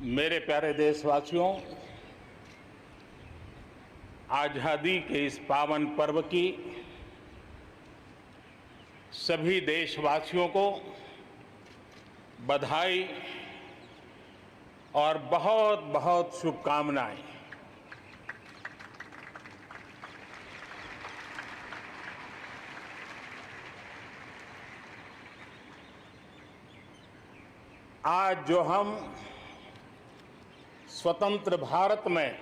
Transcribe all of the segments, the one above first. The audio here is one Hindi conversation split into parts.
मेरे प्यारे देशवासियों, आज़ादी के इस पावन पर्व की सभी देशवासियों को बधाई और बहुत बहुत शुभकामनाएं। आज जो हम स्वतंत्र भारत में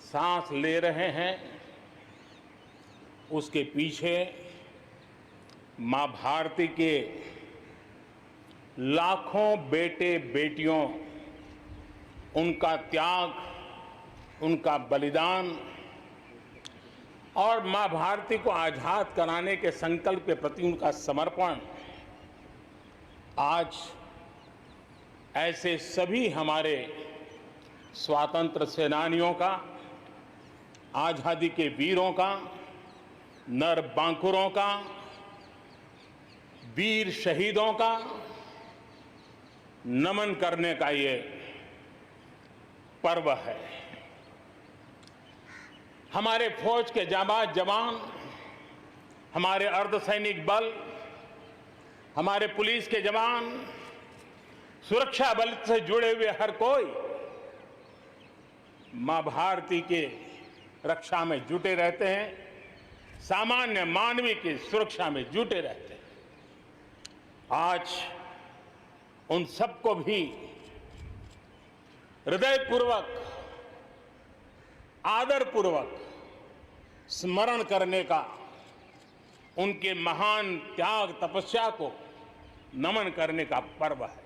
सांस ले रहे हैं, उसके पीछे मां भारती के लाखों बेटे बेटियों, उनका त्याग, उनका बलिदान और मां भारती को आजाद कराने के संकल्प के प्रति उनका समर्पण आज ऐसे सभी हमारे स्वातंत्र सेनानियों का, आजादी के वीरों का, नर बांकुरों का, वीर शहीदों का नमन करने का ये पर्व है। हमारे फौज के जाबाज जवान, हमारे अर्धसैनिक बल, हमारे पुलिस के जवान, सुरक्षा बल से जुड़े हुए हर कोई मां भारती के रक्षा में जुटे रहते हैं, सामान्य मानवीय की सुरक्षा में जुटे रहते हैं। आज उन सबको भी हृदयपूर्वक, आदरपूर्वक स्मरण करने का, उनके महान त्याग तपस्या को नमन करने का पर्व है।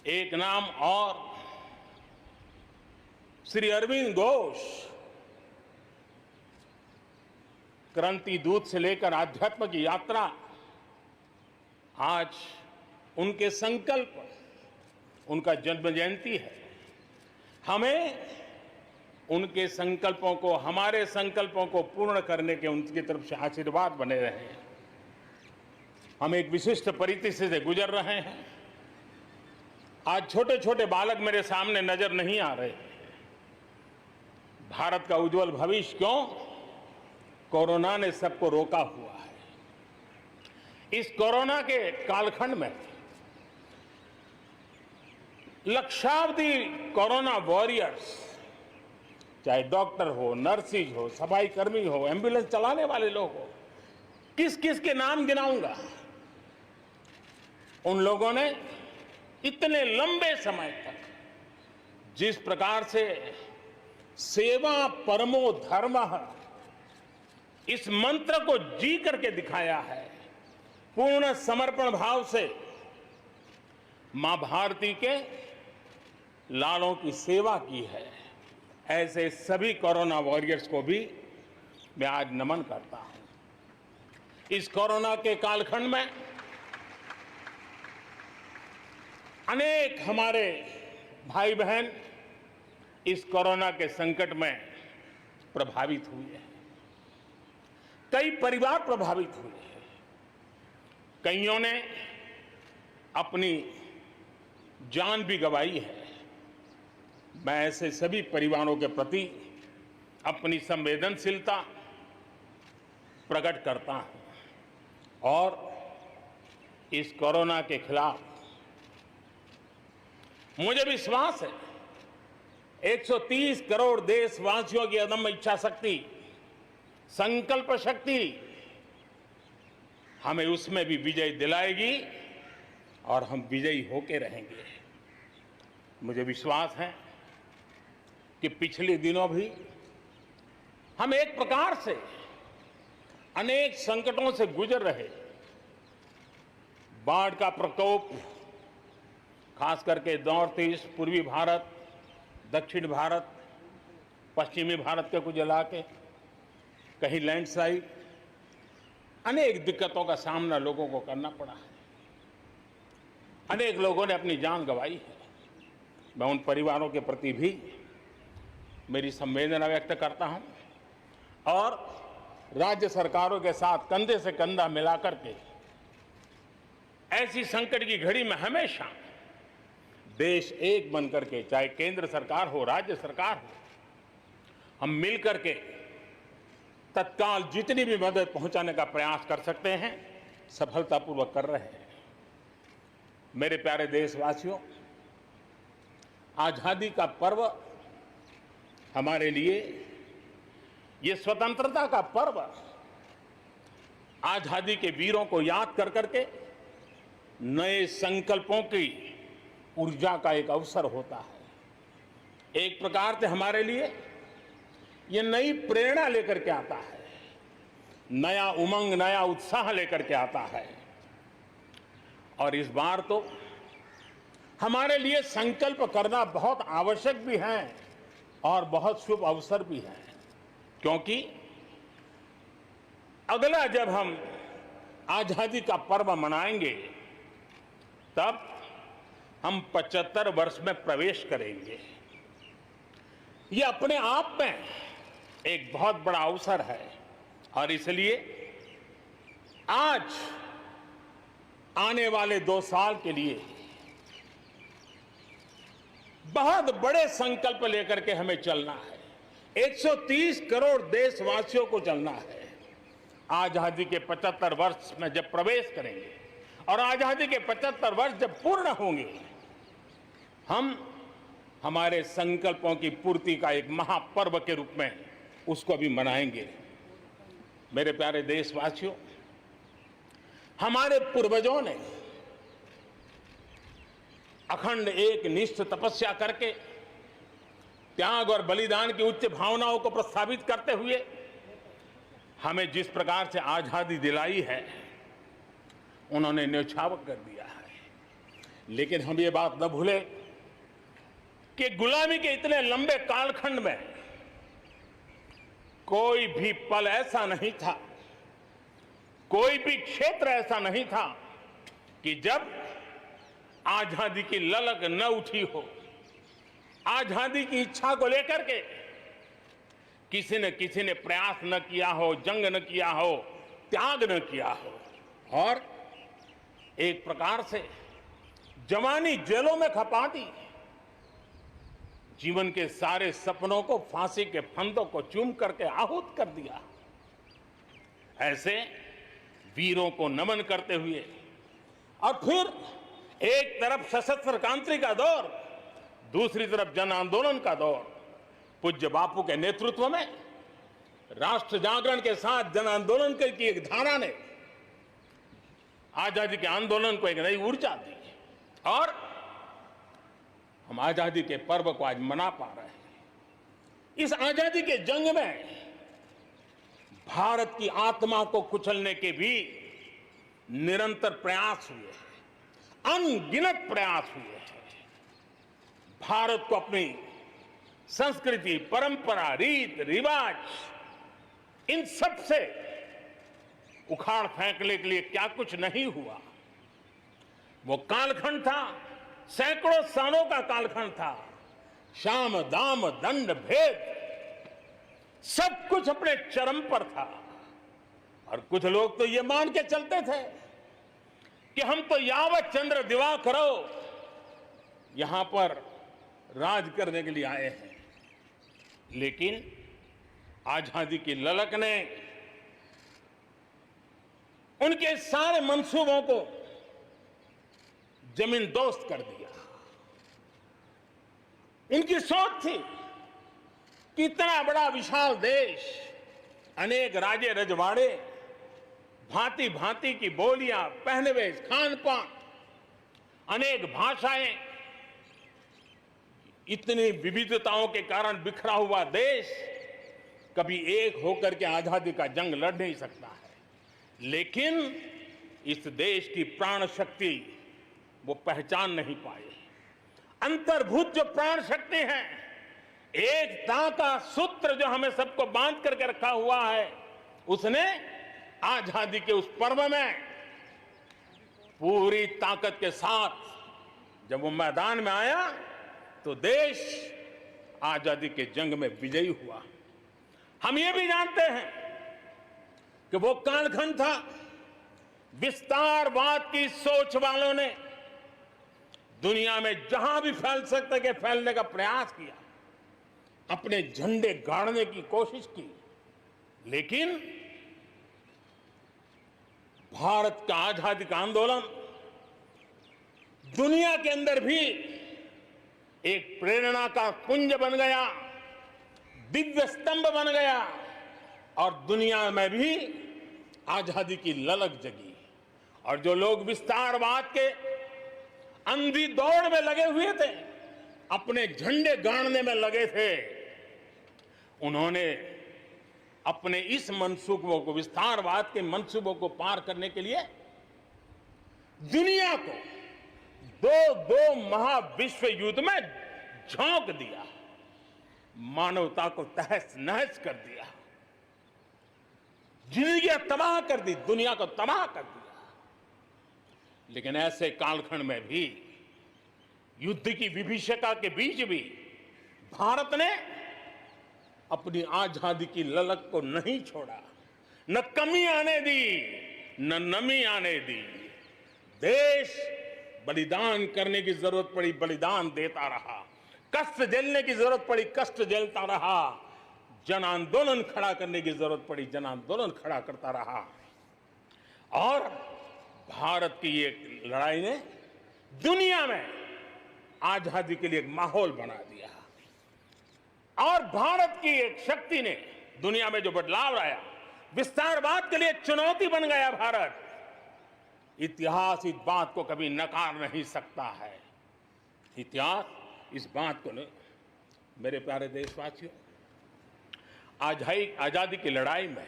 एक नाम और, श्री अरविंद घोष क्रांति दूत से लेकर आध्यात्म की यात्रा, आज उनके संकल्प, उनका जन्म जयंती है। हमें उनके संकल्पों को, हमारे संकल्पों को पूर्ण करने के उनकी तरफ से आशीर्वाद बने रहे। हम एक विशिष्ट परिस्थिति से गुजर रहे हैं। आज छोटे छोटे बालक मेरे सामने नजर नहीं आ रहे। भारत का उज्जवल भविष्य क्यों? कोरोना ने सबको रोका हुआ है। इस कोरोना के कालखंड में लक्षावधि कोरोना वॉरियर्स, चाहे डॉक्टर हो, नर्सिस हो, सफाई कर्मी हो, एम्बुलेंस चलाने वाले लोग हो, किस किस के नाम गिनाऊंगा। उन लोगों ने इतने लंबे समय तक जिस प्रकार से सेवा परमो धर्मः इस मंत्र को जी करके दिखाया है, पूर्ण समर्पण भाव से मां भारती के लालों की सेवा की है, ऐसे सभी कोरोना वॉरियर्स को भी मैं आज नमन करता हूं। इस कोरोना के कालखंड में अनेक हमारे भाई बहन इस कोरोना के संकट में प्रभावित हुए हैं। कई परिवार प्रभावित हुए हैं। कईयों ने अपनी जान भी गंवाई है। मैं ऐसे सभी परिवारों के प्रति अपनी संवेदनशीलता प्रकट करता हूं और इस कोरोना के खिलाफ मुझे विश्वास है 130 करोड़ देशवासियों की अदम्य इच्छा शक्ति, संकल्प शक्ति हमें उसमें भी विजय दिलाएगी और हम विजयी होके रहेंगे। मुझे विश्वास है कि पिछले दिनों भी हम एक प्रकार से अनेक संकटों से गुजर रहे। बाढ़ का प्रकोप, खास करके नॉर्थ ईस्ट, पूर्वी भारत, दक्षिण भारत, पश्चिमी भारत के कुछ इलाके, कहीं लैंडस्लाइड, अनेक दिक्कतों का सामना लोगों को करना पड़ा है। अनेक लोगों ने अपनी जान गंवाई है। मैं उन परिवारों के प्रति भी मेरी संवेदना व्यक्त करता हूं और राज्य सरकारों के साथ कंधे से कंधा मिलाकर के ऐसी संकट की घड़ी में हमेशा देश एक बन करके, चाहे केंद्र सरकार हो, राज्य सरकार हो, हम मिल करके तत्काल जितनी भी मदद पहुंचाने का प्रयास कर सकते हैं, सफलतापूर्वक कर रहे हैं। मेरे प्यारे देशवासियों, आजादी का पर्व हमारे लिए, ये स्वतंत्रता का पर्व आजादी के वीरों को याद कर करके नए संकल्पों की ऊर्जा का एक अवसर होता है। एक प्रकार से हमारे लिए ये नई प्रेरणा लेकर के आता है, नया उमंग, नया उत्साह लेकर के आता है। और इस बार तो हमारे लिए संकल्प करना बहुत आवश्यक भी है और बहुत शुभ अवसर भी है, क्योंकि अगला जब हम आजादी का पर्व मनाएंगे तब हम 75 वर्ष में प्रवेश करेंगे। ये अपने आप में एक बहुत बड़ा अवसर है और इसलिए आज आने वाले 2 साल के लिए बहुत बड़े संकल्प लेकर के हमें चलना है। 130 करोड़ देशवासियों को चलना है। आजादी के 75 वर्ष में जब प्रवेश करेंगे और आजादी के 75 वर्ष जब पूर्ण होंगे, हम हमारे संकल्पों की पूर्ति का एक महापर्व के रूप में उसको भी मनाएंगे। मेरे प्यारे देशवासियों, हमारे पूर्वजों ने अखंड एक निष्ठ तपस्या करके त्याग और बलिदान की उच्च भावनाओं को प्रस्तावित करते हुए हमें जिस प्रकार से आजादी दिलाई है, उन्होंने न्यौछावर कर दिया है। लेकिन हम ये बात न भूलें कि गुलामी के इतने लंबे कालखंड में कोई भी पल ऐसा नहीं था, कोई भी क्षेत्र ऐसा नहीं था कि जब आजादी की ललक न उठी हो, आजादी की इच्छा को लेकर के किसी ने प्रयास न किया हो, जंग न किया हो, त्याग न किया हो और एक प्रकार से जवानी जेलों में खपा दी, जीवन के सारे सपनों को फांसी के फंदों को चूम करके आहूत कर दिया। ऐसे वीरों को नमन करते हुए और फिर एक तरफ सशस्त्र क्रांति का दौर, दूसरी तरफ जन आंदोलन का दौर, पूज्य बापू के नेतृत्व में राष्ट्र जागरण के साथ जन आंदोलन की एक धारा ने आजादी के आंदोलन को एक नई ऊर्जा दी और हम आजादी के पर्व को आज मना पा रहे हैं। इस आजादी के जंग में भारत की आत्मा को कुचलने के भी निरंतर प्रयास हुए हैं, अनगिनत प्रयास हुए हैं। भारत को अपनी संस्कृति, परंपरा, रीत रिवाज, इन सब से उखाड़ फेंकने के लिए क्या कुछ नहीं हुआ। वो कालखंड था, सैकड़ों सालों का कालखंड था। शाम दाम दंड भेद सब कुछ अपने चरम पर था और कुछ लोग तो ये मान के चलते थे कि हम तो यावत चंद्र दिवाकरो यहां पर राज करने के लिए आए हैं। लेकिन आजादी की ललक ने उनके सारे मंसूबों को जमींदोस्त कर दिया। उनकी सोच थी कि इतना बड़ा विशाल देश, अनेक राजे रजवाड़े, भांति भांति की बोलियां, पहनवेश, खान पान, अनेक भाषाएं, इतनी विविधताओं के कारण बिखरा हुआ देश कभी एक होकर के आजादी का जंग लड़ नहीं सकता है। लेकिन इस देश की प्राण शक्ति वो पहचान नहीं पाए। अंतर्भूत जो प्राण शक्ति है, एकता का सूत्र जो हमें सबको बांध करके रखा हुआ है, उसने आजादी के उस पर्व में पूरी ताकत के साथ जब वो मैदान में आया तो देश आजादी के जंग में विजयी हुआ। हम ये भी जानते हैं कि वो कालखंड था विस्तारवाद की सोच वालों ने दुनिया में जहां भी फैल सकते के फैलने का प्रयास किया, अपने झंडे गाड़ने की कोशिश की, लेकिन भारत का आजादी का आंदोलन दुनिया के अंदर भी एक प्रेरणा का पुंज बन गया, दिव्य स्तंभ बन गया और दुनिया में भी आजादी की ललक जगी। और जो लोग विस्तारवाद के अंधी दौड़ में लगे हुए थे, अपने झंडे गाड़ने में लगे थे, उन्होंने अपने इस मंसूबों को, विस्तारवाद के मंसूबों को पार करने के लिए दुनिया को दो महाविश्व युद्ध में झोंक दिया, मानवता को तहस नहस कर दिया, जिंदगियां तबाह कर दी, दुनिया को तबाह कर दिया। लेकिन ऐसे कालखंड में भी, युद्ध की विभीषिका के बीच भी भारत ने अपनी आजादी की ललक को नहीं छोड़ा, न कमी आने दी, न नमी आने दी। देश बलिदान करने की जरूरत पड़ी, बलिदान देता रहा, कष्ट झेलने की जरूरत पड़ी, कष्ट झेलता रहा, जन आंदोलन खड़ा करने की जरूरत पड़ी, जन आंदोलन खड़ा करता रहा। और भारत की ये लड़ाई ने दुनिया में आजादी के लिए एक माहौल बना दिया। और भारत की एक शक्ति ने दुनिया में जो बदलाव लाया, विस्तारवाद के लिए एक चुनौती बन गया भारत। इतिहास इस बात को कभी नकार नहीं सकता है। इतिहास इस बात को मेरे प्यारे देशवासियों, आजादी की लड़ाई में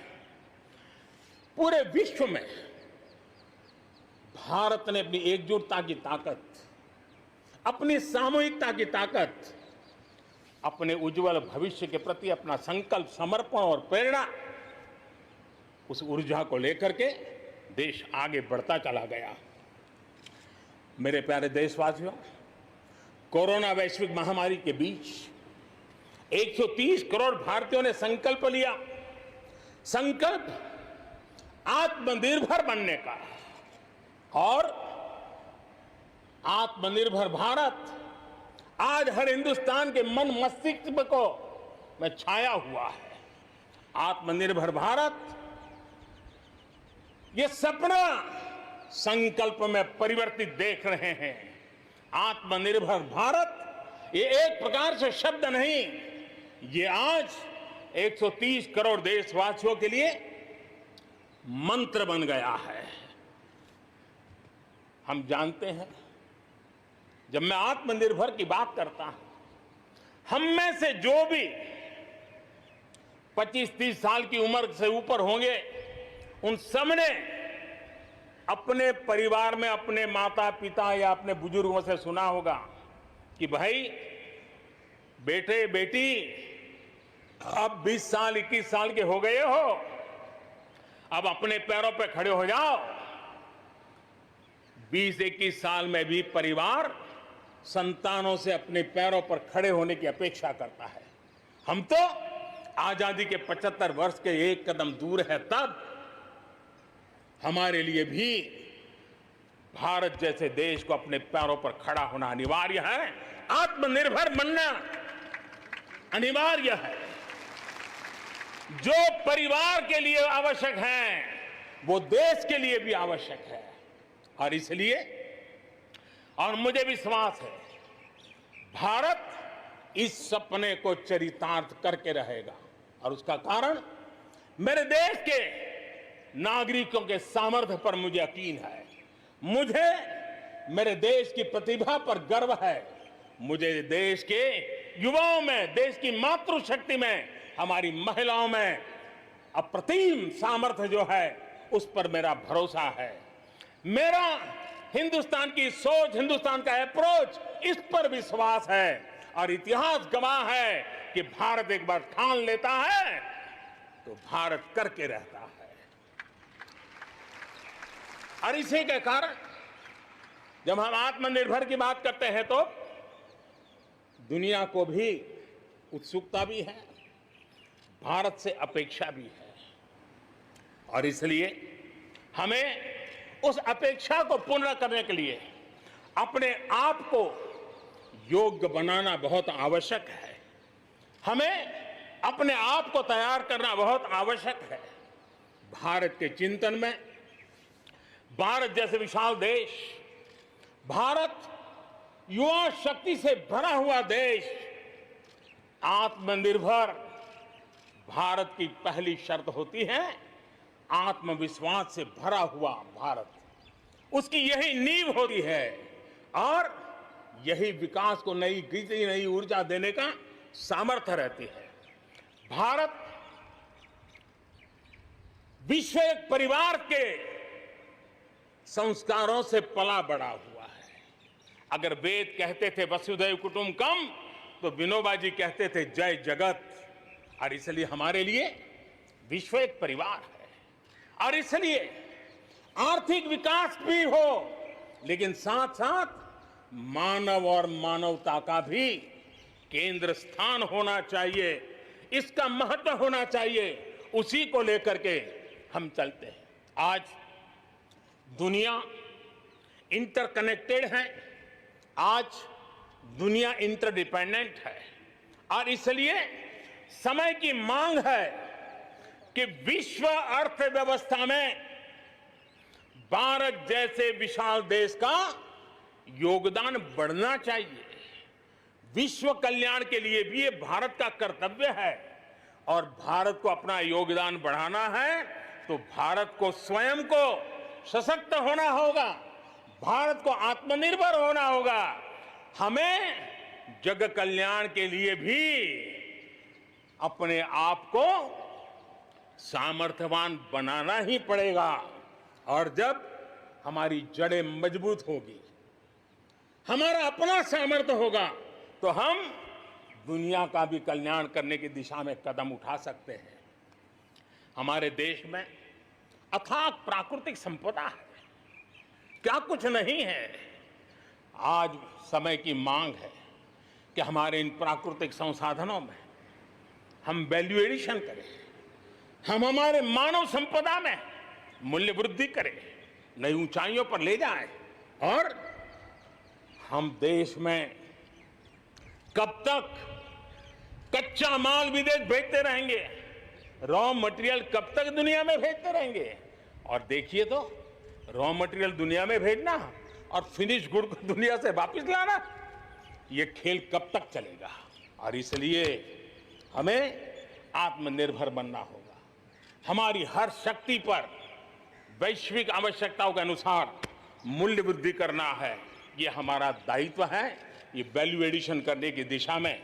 पूरे विश्व में भारत ने अपनी एकजुटता की ताकत, अपनी सामूहिकता की ताकत, अपने उज्जवल भविष्य के प्रति अपना संकल्प, समर्पण और प्रेरणा, उस ऊर्जा को लेकर के देश आगे बढ़ता चला गया। मेरे प्यारे देशवासियों, कोरोना वैश्विक महामारी के बीच 130 करोड़ भारतीयों ने संकल्प लिया, संकल्प आत्मनिर्भर बनने का। और आत्मनिर्भर भारत आज हर हिंदुस्तान के मन मस्तिष्क को में छाया हुआ है। आत्मनिर्भर भारत, ये सपना संकल्प में परिवर्तित देख रहे हैं। आत्मनिर्भर भारत ये एक प्रकार से शब्द नहीं, ये आज 130 करोड़ देशवासियों के लिए मंत्र बन गया है। हम जानते हैं, जब मैं आत्मनिर्भर की बात करता हूं, हम में से जो भी 25-30 साल की उम्र से ऊपर होंगे, उन सबने अपने परिवार में अपने माता पिता या अपने बुजुर्गों से सुना होगा कि भाई बेटे बेटी, अब 20 साल 21 साल के हो गए हो, अब अपने पैरों पे खड़े हो जाओ। 20-21 साल में भी परिवार संतानों से अपने पैरों पर खड़े होने की अपेक्षा करता है। हम तो आजादी के 75 वर्ष के एक कदम दूर है, तब हमारे लिए भी भारत जैसे देश को अपने पैरों पर खड़ा होना अनिवार्य है। आत्मनिर्भर बनना अनिवार्य है। जो परिवार के लिए आवश्यक है, वो देश के लिए भी आवश्यक है। और इसलिए, और मुझे विश्वास है, भारत इस सपने को चरितार्थ करके रहेगा। और उसका कारण मेरे देश के नागरिकों के सामर्थ्य पर मुझे यकीन है। मुझे मेरे देश की प्रतिभा पर गर्व है। मुझे देश के युवाओं में, देश की मातृशक्ति में, हमारी महिलाओं में अप्रतिम सामर्थ्य जो है, उस पर मेरा भरोसा है। मेरा हिंदुस्तान की सोच, हिंदुस्तान का अप्रोच, इस पर विश्वास है। और इतिहास गवाह है कि भारत एक बार ठान लेता है तो भारत करके रहता है। और इसी के कारण जब हम आत्मनिर्भर की बात करते हैं तो दुनिया को भी उत्सुकता भी है, भारत से अपेक्षा भी है। और इसलिए हमें उस अपेक्षा को पूर्ण करने के लिए अपने आप को योग्य बनाना बहुत आवश्यक है। हमें अपने आप को तैयार करना बहुत आवश्यक है। भारत के चिंतन में भारत जैसे विशाल देश, भारत युवा शक्ति से भरा हुआ देश, आत्मनिर्भर भारत की पहली शर्त होती है आत्मविश्वास से भरा हुआ भारत। उसकी यही नींव होती है और यही विकास को नई गति, नई ऊर्जा देने का सामर्थ्य रहती है। भारत विश्व एक परिवार के संस्कारों से पला बड़ा हुआ है। अगर वेद कहते थे वसुधैव कुटुंबकम, तो विनोबा जी कहते थे जय जगत। और इसलिए हमारे लिए विश्व एक परिवार है और इसलिए आर्थिक विकास भी हो, लेकिन साथ साथ मानव और मानवता का भी केंद्र स्थान होना चाहिए, इसका महत्व होना चाहिए। उसी को लेकर के हम चलते हैं। आज दुनिया इंटरकनेक्टेड है, आज दुनिया इंटरडिपेंडेंट है और इसलिए समय की मांग है कि विश्व अर्थव्यवस्था में भारत जैसे विशाल देश का योगदान बढ़ना चाहिए। विश्व कल्याण के लिए भी ये भारत का कर्तव्य है और भारत को अपना योगदान बढ़ाना है तो भारत को स्वयं को सशक्त होना होगा, भारत को आत्मनिर्भर होना होगा। हमें जग कल्याण के लिए भी अपने आप को सामर्थ्यवान बनाना ही पड़ेगा और जब हमारी जड़ें मजबूत होगी, हमारा अपना सामर्थ्य होगा, तो हम दुनिया का भी कल्याण करने की दिशा में कदम उठा सकते हैं। हमारे देश में अथाक प्राकृतिक संपदा है, क्या कुछ नहीं है। आज समय की मांग है कि हमारे इन प्राकृतिक संसाधनों में हम वैल्यू एडिशन करें, हम हमारे मानव संपदा में मूल्य वृद्धि करें, नई ऊंचाइयों पर ले जाएं और हम देश में कब तक कच्चा माल विदेश भेजते रहेंगे, रॉ मटेरियल कब तक दुनिया में भेजते रहेंगे। और देखिए तो रॉ मटेरियल दुनिया में भेजना और फिनिश गुड को दुनिया से वापस लाना, ये खेल कब तक चलेगा। और इसलिए हमें आत्मनिर्भर बनना होगा, हमारी हर शक्ति पर वैश्विक आवश्यकताओं के अनुसार मूल्य वृद्धि करना है, ये हमारा दायित्व है। ये वैल्यू एडिशन करने की दिशा में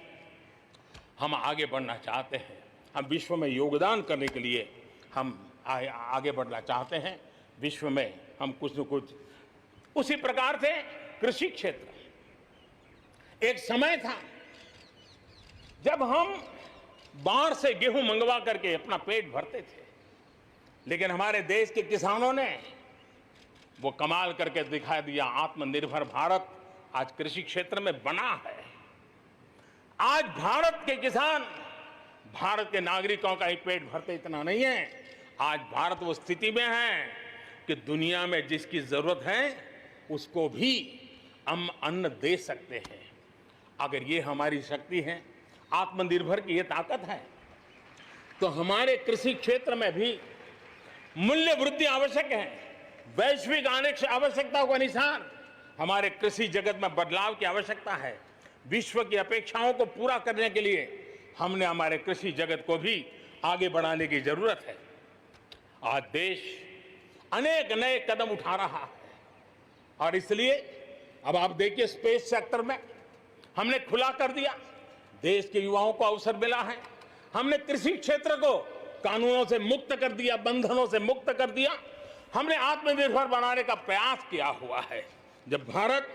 हम आगे बढ़ना चाहते हैं, हम विश्व में योगदान करने के लिए हम आगे बढ़ना चाहते हैं। विश्व में हम कुछ न कुछ, उसी प्रकार से कृषि क्षेत्र, एक समय था जब हम बाहर से गेहूं मंगवा करके अपना पेट भरते थे, लेकिन हमारे देश के किसानों ने वो कमाल करके दिखा दिया। आत्मनिर्भर भारत आज कृषि क्षेत्र में बना है। आज भारत के किसान, भारत के नागरिकों का ही पेट भरते इतना नहीं है, आज भारत वो स्थिति में है कि दुनिया में जिसकी जरूरत है उसको भी हम अन्न दे सकते हैं। अगर ये हमारी शक्ति है, आत्मनिर्भर की ये ताकत है, तो हमारे कृषि क्षेत्र में भी मूल्य वृद्धि आवश्यक है। वैश्विक आवश्यकताओं के अनुसार हमारे कृषि जगत में बदलाव की आवश्यकता है। विश्व की अपेक्षाओं को पूरा करने के लिए हमने हमारे कृषि जगत को भी आगे बढ़ाने की जरूरत है। आज देश अनेक नए कदम उठा रहा है और इसलिए अब आप देखिए स्पेस सेक्टर में हमने खुला कर दिया, देश के युवाओं को अवसर मिला है। हमने कृषि क्षेत्र को कानूनों से मुक्त कर दिया, बंधनों से मुक्त कर दिया। हमने आत्मनिर्भर बनाने का प्रयास किया हुआ है। जब भारत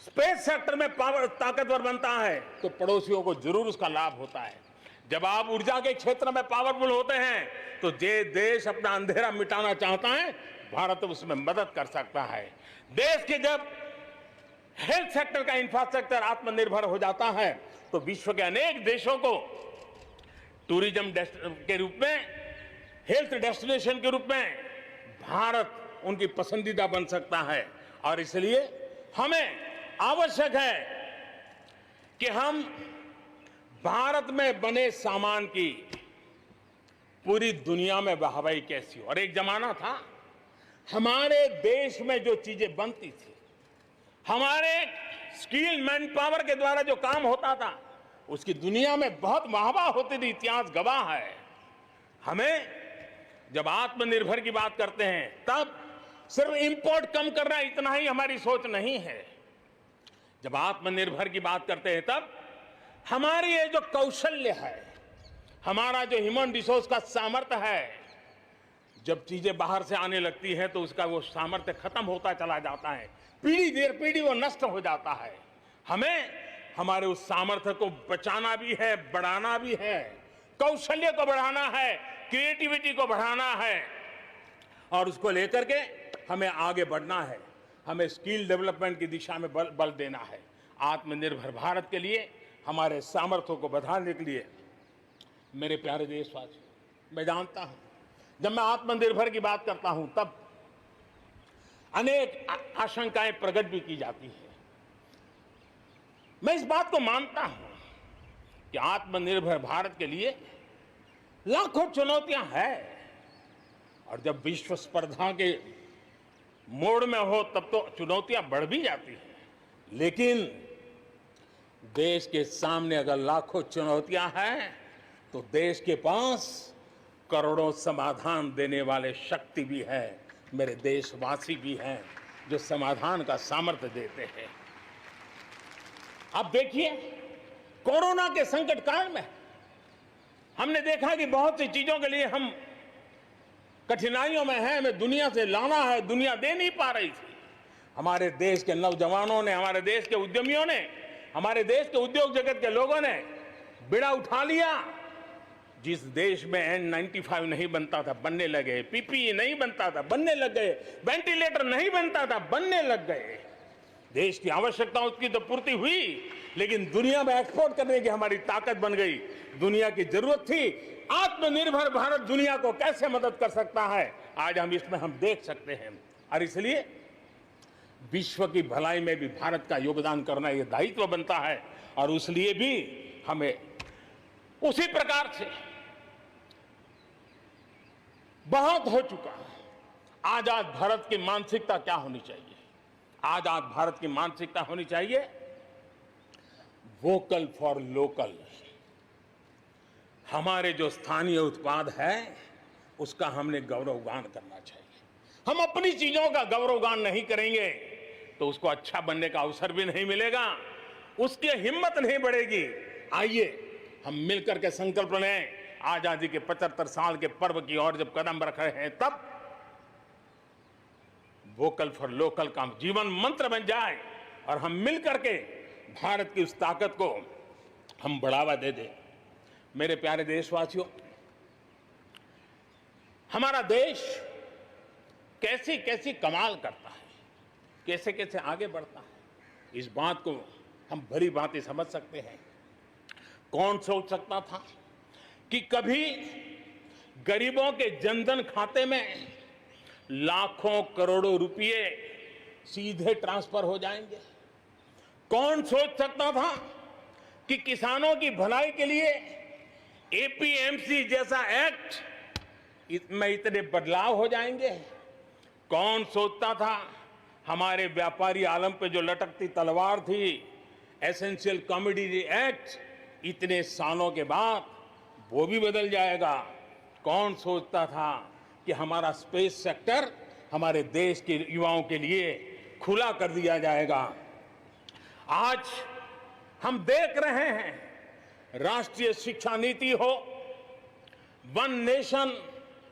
स्पेस सेक्टर में ताकतवर बनता है तो पड़ोसियों को जरूर उसका लाभ होता है। जब आप ऊर्जा के क्षेत्र में पावरफुल होते हैं तो जे देश अपना अंधेरा मिटाना चाहता है, भारत उसमें मदद कर सकता है। देश के जब हेल्थ सेक्टर का इंफ्रास्ट्रक्चर आत्मनिर्भर हो जाता है तो विश्व के अनेक देशों को टूरिज्म के रूप में, हेल्थ डेस्टिनेशन के रूप में भारत उनकी पसंदीदा बन सकता है। और इसलिए हमें आवश्यक है कि हम भारत में बने सामान की पूरी दुनिया में वाहवाही कैसी हो। और एक जमाना था हमारे देश में जो चीजें बनती थी, हमारे स्किल मैन पावर के द्वारा जो काम होता था, उसकी दुनिया में बहुत वाहवाही होती थी, इतिहास गवाह है। हमें जब आत्मनिर्भर की बात करते हैं तब सिर्फ इंपोर्ट कम करना इतना ही हमारी सोच नहीं है। जब आत्मनिर्भर की बात करते हैं तब हमारी ये जो कौशल्य है, हमारा जो ह्यूमन रिसोर्स का सामर्थ्य है, जब चीजें बाहर से आने लगती हैं तो उसका वो सामर्थ्य खत्म होता चला जाता है, पीढ़ी दर पीढ़ी वो नष्ट हो जाता है। हमें हमारे उस सामर्थ्य को बचाना भी है, बढ़ाना भी है, कौशल्य को बढ़ाना है, क्रिएटिविटी को बढ़ाना है और उसको लेकर के हमें आगे बढ़ना है। हमें स्किल डेवलपमेंट की दिशा में बल देना है। आत्मनिर्भर भारत के लिए, हमारे सामर्थ्य को बढ़ाने के लिए मेरे प्यारे देशवासियों, मैं जानता हूं जब मैं आत्मनिर्भर की बात करता हूं तब अनेक आशंकाएं प्रकट भी की जाती है। मैं इस बात को मानता हूं कि आत्मनिर्भर भारत के लिए लाखों चुनौतियां हैं और जब विश्व स्पर्धा के मोड़ में हो तब तो चुनौतियां बढ़ भी जाती हैं। लेकिन देश के सामने अगर लाखों चुनौतियां हैं तो देश के पास करोड़ों समाधान देने वाले शक्ति भी है, मेरे देशवासी भी हैं जो समाधान का सामर्थ्य देते हैं। अब देखिए, कोरोना के संकट काल में हमने देखा कि बहुत सी चीजों के लिए हम कठिनाइयों में हैं, हमें दुनिया से लाना है, दुनिया दे नहीं पा रही थी। हमारे देश के नौजवानों ने, हमारे देश के उद्यमियों ने, हमारे देश के उद्योग जगत के लोगों ने बीड़ा उठा लिया। जिस देश में N95 नहीं बनता था बनने लगे, PPE नहीं बनता था बनने लग गए, वेंटिलेटर नहीं बनता था बनने लग गए। देश की आवश्यकताओं की तो पूर्ति हुई, लेकिन दुनिया में एक्सपोर्ट करने की हमारी ताकत बन गई। दुनिया की जरूरत थी आत्मनिर्भर भारत दुनिया को कैसे मदद कर सकता है, आज हम इसमें देख सकते हैं। और इसलिए विश्व की भलाई में भी भारत का योगदान करना यह दायित्व बनता है और उसलिए भी हमें उसी प्रकार से बहुत हो चुका है। आजाद भारत की मानसिकता क्या होनी चाहिए? आजाद भारत की मानसिकता होनी चाहिए वोकल फॉर लोकल। हमारे जो स्थानीय उत्पाद है उसका हमने गौरवगान करना चाहिए। हम अपनी चीजों का गौरवगान नहीं करेंगे तो उसको अच्छा बनने का अवसर भी नहीं मिलेगा, उसकी हिम्मत नहीं बढ़ेगी। आइए हम मिलकर के संकल्प लें, आजादी के 75 साल के पर्व की ओर जब कदम रख रहे हैं तब वोकल फॉर लोकल का जीवन मंत्र बन जाए और हम मिलकर के भारत की उस ताकत को हम बढ़ावा दे दें। मेरे प्यारे देशवासियों, हमारा देश कैसी कैसी कमाल करता है, कैसे कैसे आगे बढ़ता है, इस बात को हम भली भांति समझ सकते हैं। कौन सोच सकता था कि कभी गरीबों के जनधन खाते में लाखों करोड़ों रुपए सीधे ट्रांसफर हो जाएंगे? कौन सोच सकता था कि किसानों की भलाई के लिए एपीएमसी जैसा एक्ट में इतने बदलाव हो जाएंगे? कौन सोचता था हमारे व्यापारी आलम पे जो लटकती तलवार थी, एसेंशियल कमोडिटी एक्ट, इतने सालों के बाद वो भी बदल जाएगा? कौन सोचता था कि हमारा स्पेस सेक्टर हमारे देश के युवाओं के लिए खुला कर दिया जाएगा? आज हम देख रहे हैं राष्ट्रीय शिक्षा नीति हो, one nation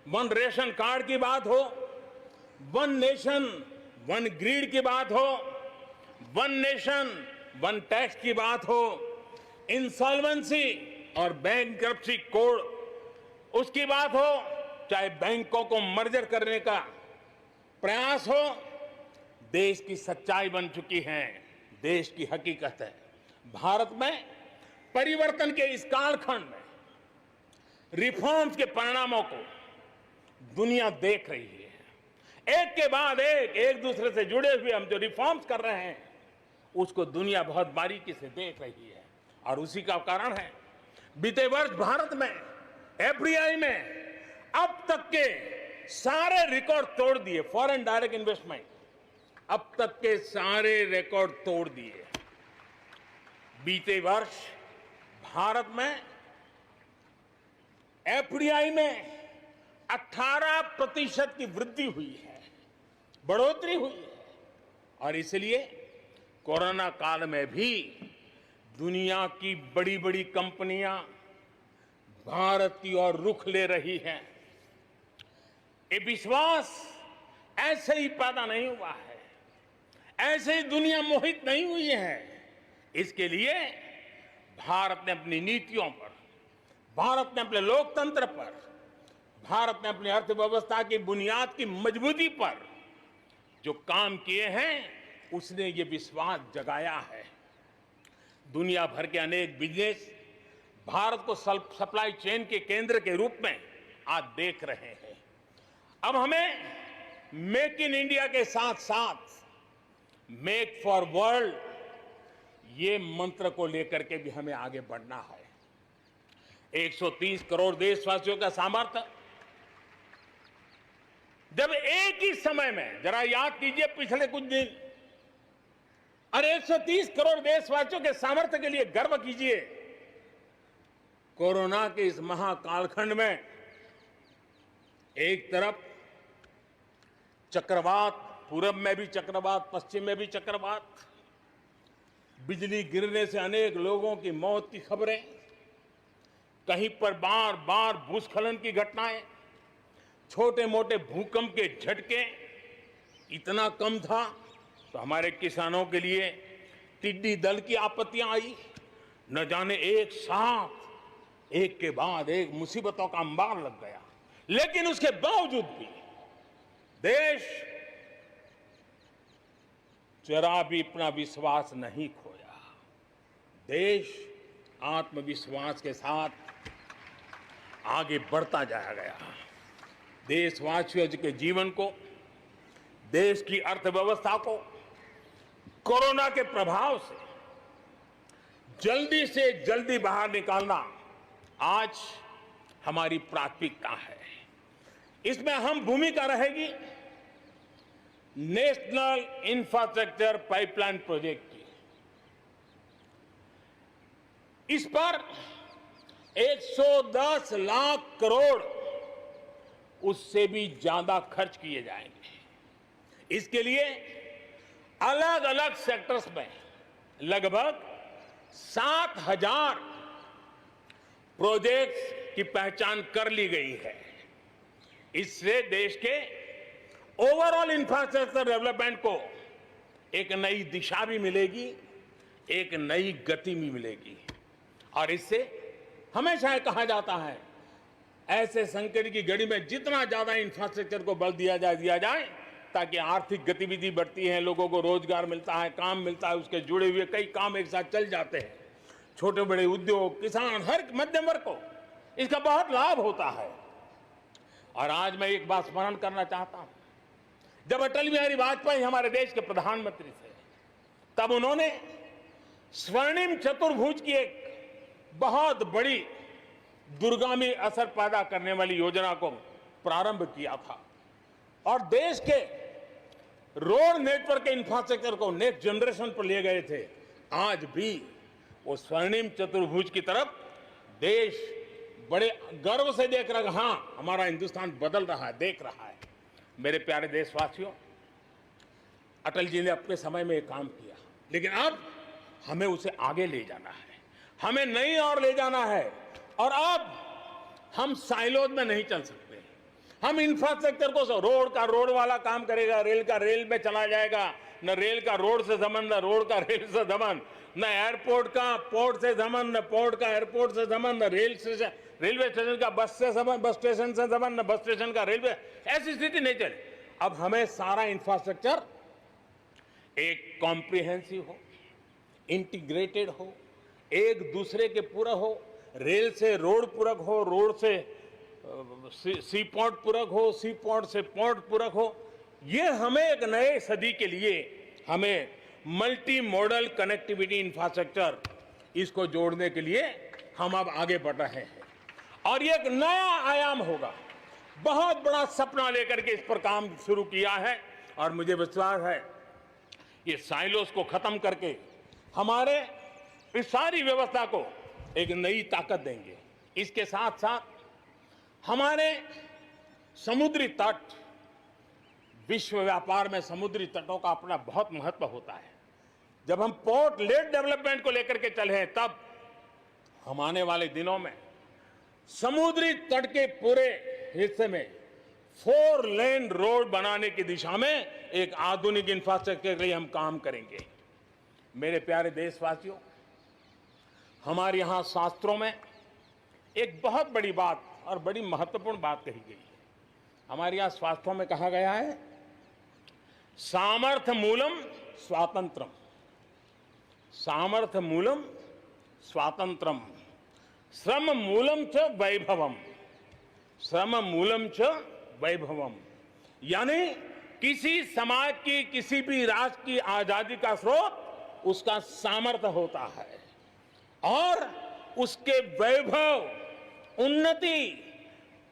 one ration card की बात हो, वन नेशन वन ग्रिड की बात हो, वन नेशन वन टैक्स की बात हो, इंसॉल्वेंसी और बैंकरप्सी कोड उसकी बात हो, चाहे बैंकों को मर्जर करने का प्रयास हो, देश की सच्चाई बन चुकी है, देश की हकीकत है। भारत में परिवर्तन के इस कालखंड में रिफॉर्म्स के परिणामों को दुनिया देख रही है। एक के बाद एक दूसरे से जुड़े हुए हम जो रिफॉर्म्स कर रहे हैं उसको दुनिया बहुत बारीकी से देख रही है। और उसी का कारण है बीते वर्ष भारत में एफडीआई में अब तक के सारे रिकॉर्ड तोड़ दिए। फॉरेन डायरेक्ट इन्वेस्टमेंट अब तक के सारे रिकॉर्ड तोड़ दिए। बीते वर्ष भारत में एफडीआई में 18% की वृद्धि हुई है, बढ़ोतरी हुई है। और इसलिए कोरोना काल में भी दुनिया की बड़ी बड़ी कंपनियां भारत की ओर रुख ले रही हैं। ये विश्वास ऐसे ही पैदा नहीं हुआ है, ऐसे ही दुनिया मोहित नहीं हुई है। इसके लिए भारत ने अपनी नीतियों पर, भारत ने अपने लोकतंत्र पर, भारत ने अपनी अर्थव्यवस्था की बुनियाद की मजबूती पर जो काम किए हैं उसने ये विश्वास जगाया है। दुनिया भर के अनेक बिजनेस भारत को सप्लाई चेन के केंद्र के रूप में आज देख रहे हैं। अब हमें मेक इन इंडिया के साथ साथ मेक फॉर वर्ल्ड ये मंत्र को लेकर के भी हमें आगे बढ़ना है। 130 करोड़ देशवासियों का सामर्थ्य, जब एक ही समय में, जरा याद कीजिए पिछले कुछ दिन, और 130 करोड़ देशवासियों के सामर्थ्य के लिए गर्व कीजिए। कोरोना के इस महाकालखंड में एक तरफ चक्रवात, पूरब में भी चक्रवात, पश्चिम में भी चक्रवात, बिजली गिरने से अनेक लोगों की मौत की खबरें, कहीं पर बार बार भूस्खलन की घटनाएं, छोटे मोटे भूकंप के झटके इतना कम था तो हमारे किसानों के लिए टिड्डी दल की आपत्तियां आई। न जाने एक साथ एक के बाद एक मुसीबतों का अंबार लग गया। लेकिन उसके बावजूद भी देश जरा भी अपना विश्वास नहीं खोया। देश आत्मविश्वास के साथ आगे बढ़ता जाया गया। देशवासियों के जीवन को, देश की अर्थव्यवस्था को कोरोना के प्रभाव से जल्दी बाहर निकालना आज हमारी प्राथमिकता है। इसमें अहम भूमिका रहेगी नेशनल इंफ्रास्ट्रक्चर पाइपलाइन प्रोजेक्ट की। इस पर 110 लाख करोड़ उससे भी ज्यादा खर्च किए जाएंगे। इसके लिए अलग अलग सेक्टर्स में लगभग 7,000 प्रोजेक्ट्स की पहचान कर ली गई है। इससे देश के ओवरऑल इंफ्रास्ट्रक्चर डेवलपमेंट को एक नई दिशा भी मिलेगी, एक नई गति भी मिलेगी। और इससे हमेशा ये कहा जाता है, ऐसे संकट की घड़ी में जितना ज्यादा इंफ्रास्ट्रक्चर को बल दिया जाए ताकि आर्थिक गतिविधि बढ़ती है, लोगों को रोजगार मिलता है, काम मिलता है, उसके जुड़े हुए कई काम एक साथ चल जाते हैं। छोटे बड़े उद्योग, किसान, हर मध्यम वर्ग को इसका बहुत लाभ होता है। और आज मैं एक बात स्मरण करना चाहता हूं, जब अटल बिहारी वाजपेयी हमारे देश के प्रधानमंत्री थे, तब उन्होंने स्वर्णिम चतुर्भुज की एक बहुत बड़ी दूरगामी असर पैदा करने वाली योजना को प्रारंभ किया था और देश के रोड नेटवर्क के इंफ्रास्ट्रक्चर को नेक्स्ट जनरेशन पर ले गए थे। आज भी वो स्वर्णिम चतुर्भुज की तरफ देश बड़े गर्व से देख रहा है। हाँ, हमारा हिंदुस्तान बदल रहा है, देख रहा है। मेरे प्यारे देशवासियों, अटल जी ने अपने समय में एक काम किया, लेकिन अब हमें उसे आगे ले जाना है, हमें नई ओर ले जाना है। और अब हम साइलोज में नहीं चल सकते। हम इंफ्रास्ट्रक्चर को, रोड का रोड वाला काम करेगा, रेल का रेल में चला जाएगा, न रेल का रोड से संबंध, न रोड का रेल से संबंध, न एयरपोर्ट का पोर्ट से संबंध, न पोर्ट का एयरपोर्ट से संबंध, न रेलवे स्टेशन का बस से संबंध, बस स्टेशन से संबंध, न बस स्टेशन का रेलवे। ऐसी स्थिति नहीं चले। अब हमें सारा इंफ्रास्ट्रक्चर एक कॉम्प्रिहेंसिव हो, इंटीग्रेटेड हो, एक दूसरे के पूरक हो। रेल से रोड पूरक हो, रोड से सी पोर्ट पूरक हो, सी पोर्ट से पोर्ट पूरक हो। ये हमें एक नए सदी के लिए हमें मल्टी मॉडल कनेक्टिविटी इंफ्रास्ट्रक्चर इसको जोड़ने के लिए हम अब आगे बढ़ रहे हैं और ये एक नया आयाम होगा। बहुत बड़ा सपना लेकर के इस पर काम शुरू किया है और मुझे विश्वास है ये साइलोस को खत्म करके हमारे इस सारी व्यवस्था को एक नई ताकत देंगे। इसके साथ साथ हमारे समुद्री तट, विश्व व्यापार में समुद्री तटों का अपना बहुत महत्व होता है। जब हम पोर्ट लेड डेवलपमेंट को लेकर के चले हैं तब हम आने वाले दिनों में समुद्री तट के पूरे हिस्से में 4 लेन रोड बनाने की दिशा में एक आधुनिक इंफ्रास्ट्रक्चर के लिए हम काम करेंगे। मेरे प्यारे देशवासियों, हमारे यहां शास्त्रों में एक बहुत बड़ी बात और बड़ी महत्वपूर्ण बात कही गई है। हमारे यहां शास्त्रों में कहा गया है, सामर्थ्य मूलम स्वातंत्रम, सामर्थ्य मूलम स्वातंत्रम, श्रम मूलम च वैभवम, श्रम मूलम च वैभवम। यानी किसी समाज की, किसी भी राष्ट्र की आजादी का स्रोत उसका सामर्थ्य होता है और उसके वैभव, उन्नति,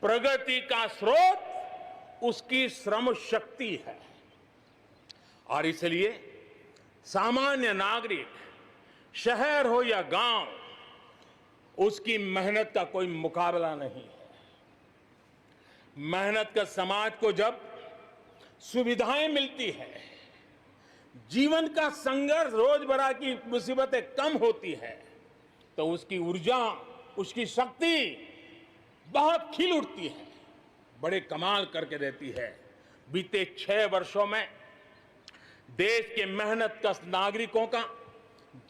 प्रगति का स्रोत उसकी श्रम शक्ति है। और इसलिए सामान्य नागरिक, शहर हो या गांव, उसकी मेहनत का कोई मुकाबला नहीं है। मेहनत का समाज को जब सुविधाएं मिलती है, जीवन का संघर्ष, रोजमर्रा की मुसीबतें कम होती है, तो उसकी ऊर्जा, उसकी शक्ति बहुत खिल उठती है, बड़े कमाल करके देती है। बीते 6 वर्षों में देश के मेहनतकश नागरिकों का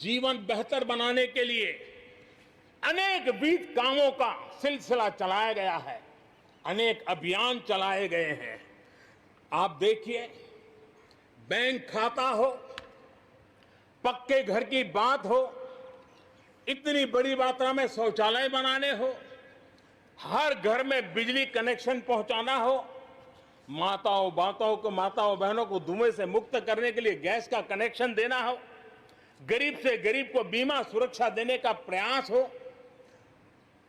जीवन बेहतर बनाने के लिए अनेक विविध कामों का सिलसिला चलाया गया है, अनेक अभियान चलाए गए हैं। आप देखिए, बैंक खाता हो, पक्के घर की बात हो, इतनी बड़ी मात्रा में शौचालय बनाने हो, हर घर में बिजली कनेक्शन पहुंचाना हो, माताओं बहनों को धुएं से मुक्त करने के लिए गैस का कनेक्शन देना हो, गरीब से गरीब को बीमा सुरक्षा देने का प्रयास हो,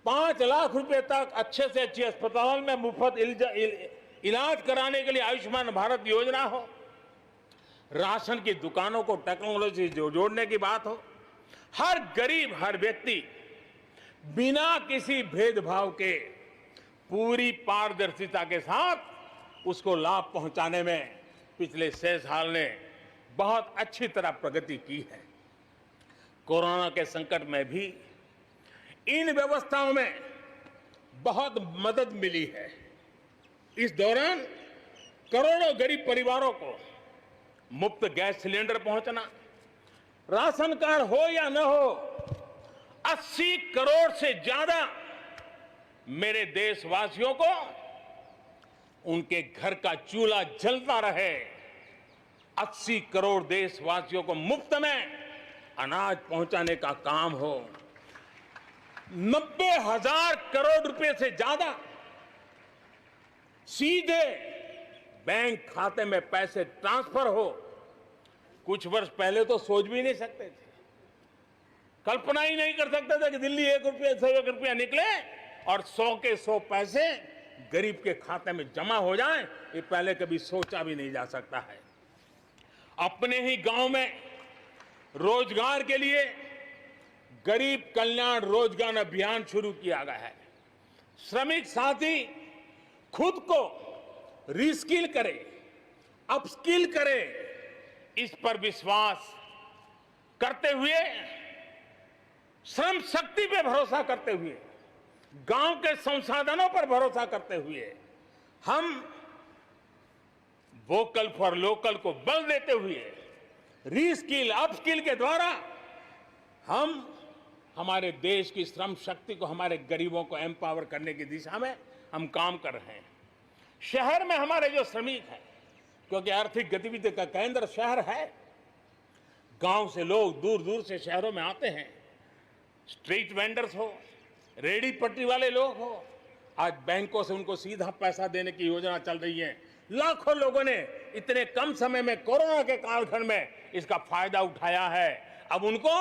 5 लाख रुपए तक अच्छे से अच्छे अस्पताल में मुफ्त इलाज कराने के लिए आयुष्मान भारत योजना हो, राशन की दुकानों को टेक्नोलॉजी जोड़ने की बात हो, हर गरीब, हर व्यक्ति बिना किसी भेदभाव के पूरी पारदर्शिता के साथ उसको लाभ पहुंचाने में पिछले 6 साल ने बहुत अच्छी तरह प्रगति की है। कोरोना के संकट में भी इन व्यवस्थाओं में बहुत मदद मिली है। इस दौरान करोड़ों गरीब परिवारों को मुफ्त गैस सिलेंडर पहुंचना, राशन कार्ड हो या न हो, 80 करोड़ से ज्यादा मेरे देशवासियों को उनके घर का चूल्हा जलता रहे, 80 करोड़ देशवासियों को मुफ्त में अनाज पहुंचाने का काम हो, 90,000 करोड़ रुपए से ज्यादा सीधे बैंक खाते में पैसे ट्रांसफर हो। कुछ वर्ष पहले तो सोच भी नहीं सकते थे, कल्पना ही नहीं कर सकते थे कि दिल्ली 1 रुपया से 1 रुपया निकले और 100 के 100 पैसे गरीब के खाते में जमा हो जाएं। ये पहले कभी सोचा भी नहीं जा सकता है। अपने ही गांव में रोजगार के लिए गरीब कल्याण रोजगार अभियान शुरू किया गया है। श्रमिक साथी खुद को रिस्किल करे, अपस्किल करे, इस पर विश्वास करते हुए, श्रम शक्ति पे भरोसा करते हुए, गांव के संसाधनों पर भरोसा करते हुए, हम वोकल फॉर लोकल को बल देते हुए, रीस्किल, अपस्किल के द्वारा हम हमारे देश की श्रम शक्ति को, हमारे गरीबों को एम्पावर करने की दिशा में हम काम कर रहे हैं। शहर में हमारे जो श्रमिक हैं, क्योंकि आर्थिक गतिविधि का केंद्र शहर है, गांव से लोग दूर दूर से शहरों में आते हैं। स्ट्रीट वेंडर्स हो, रेडी पट्टी वाले लोग हो, आज बैंकों से उनको सीधा पैसा देने की योजना चल रही है। लाखों लोगों ने इतने कम समय में कोरोना के कालखंड में इसका फायदा उठाया है, अब उनको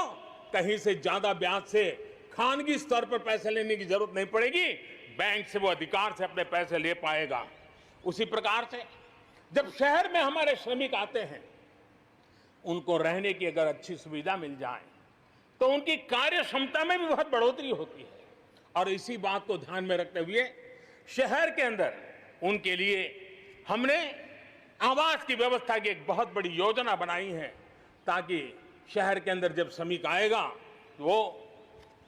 कहीं से ज्यादा ब्याज से खानगी स्तर पर पैसे लेने की जरूरत नहीं पड़ेगी, बैंक से वो अधिकार से अपने पैसे ले पाएगा। उसी प्रकार से जब शहर में हमारे श्रमिक आते हैं, उनको रहने की अगर अच्छी सुविधा मिल जाए तो उनकी कार्य क्षमता में भी बहुत बढ़ोतरी होती है। और इसी बात को ध्यान में रखते हुए शहर के अंदर उनके लिए हमने आवास की व्यवस्था की एक बहुत बड़ी योजना बनाई है, ताकि शहर के अंदर जब श्रमिक आएगा तो वो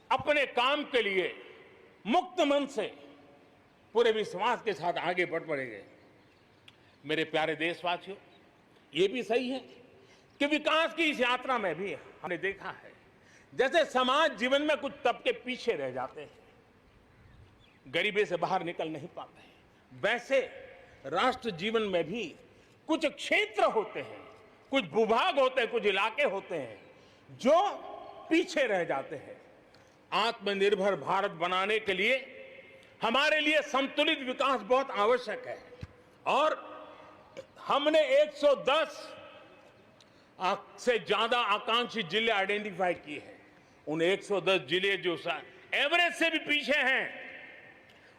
अपने काम के लिए मुक्त मन से पूरे विश्वास के साथ आगे बढ़ पड़ेंगे। मेरे प्यारे देशवासियों, ये भी सही है कि विकास की इस यात्रा में भी हमने देखा है जैसे समाज जीवन में कुछ तबके पीछे रह जाते हैं, गरीबी से बाहर निकल नहीं पाते हैं, वैसे राष्ट्र जीवन में भी कुछ क्षेत्र होते हैं, कुछ भूभाग होते हैं, कुछ इलाके होते हैं जो पीछे रह जाते हैं। आत्मनिर्भर भारत बनाने के लिए हमारे लिए संतुलित विकास बहुत आवश्यक है और हमने 110 से ज्यादा आकांक्षी जिले आइडेंटिफाई किए हैं। उन 110 जिले जो एवरेज से भी पीछे हैं,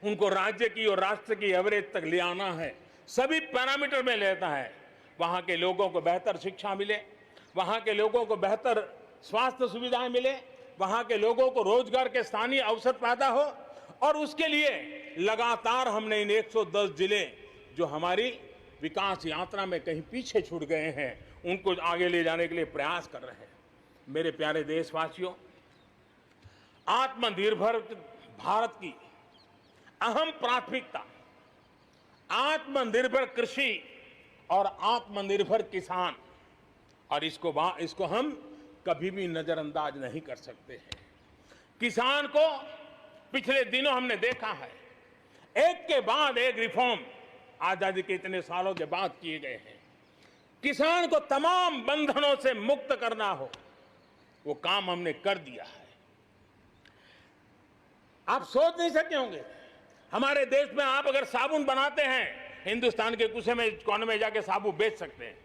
उनको राज्य की और राष्ट्र की एवरेज तक ले आना है। सभी पैरामीटर में लेता है। वहां के लोगों को बेहतर शिक्षा मिले, वहां के लोगों को बेहतर स्वास्थ्य सुविधाएं मिले, वहां के लोगों को रोजगार के स्थानीय अवसर पैदा हो, और उसके लिए लगातार हमने इन 110 जिले जो हमारी विकास यात्रा में कहीं पीछे छूट गए हैं, उनको आगे ले जाने के लिए प्रयास कर रहे हैं। मेरे प्यारे देशवासियों, आत्मनिर्भर भारत की अहम प्राथमिकता आत्मनिर्भर कृषि और आत्मनिर्भर किसान, और इसको हम कभी भी नजरअंदाज नहीं कर सकते हैं। किसान को पिछले दिनों हमने देखा है, एक के बाद एक रिफॉर्म आजादी के इतने सालों के बाद किए गए हैं। किसान को तमाम बंधनों से मुक्त करना हो, वो काम हमने कर दिया है। आप सोच नहीं सकते होंगे, हमारे देश में आप अगर साबुन बनाते हैं, हिंदुस्तान के कोने में जाके साबुन बेच सकते हैं।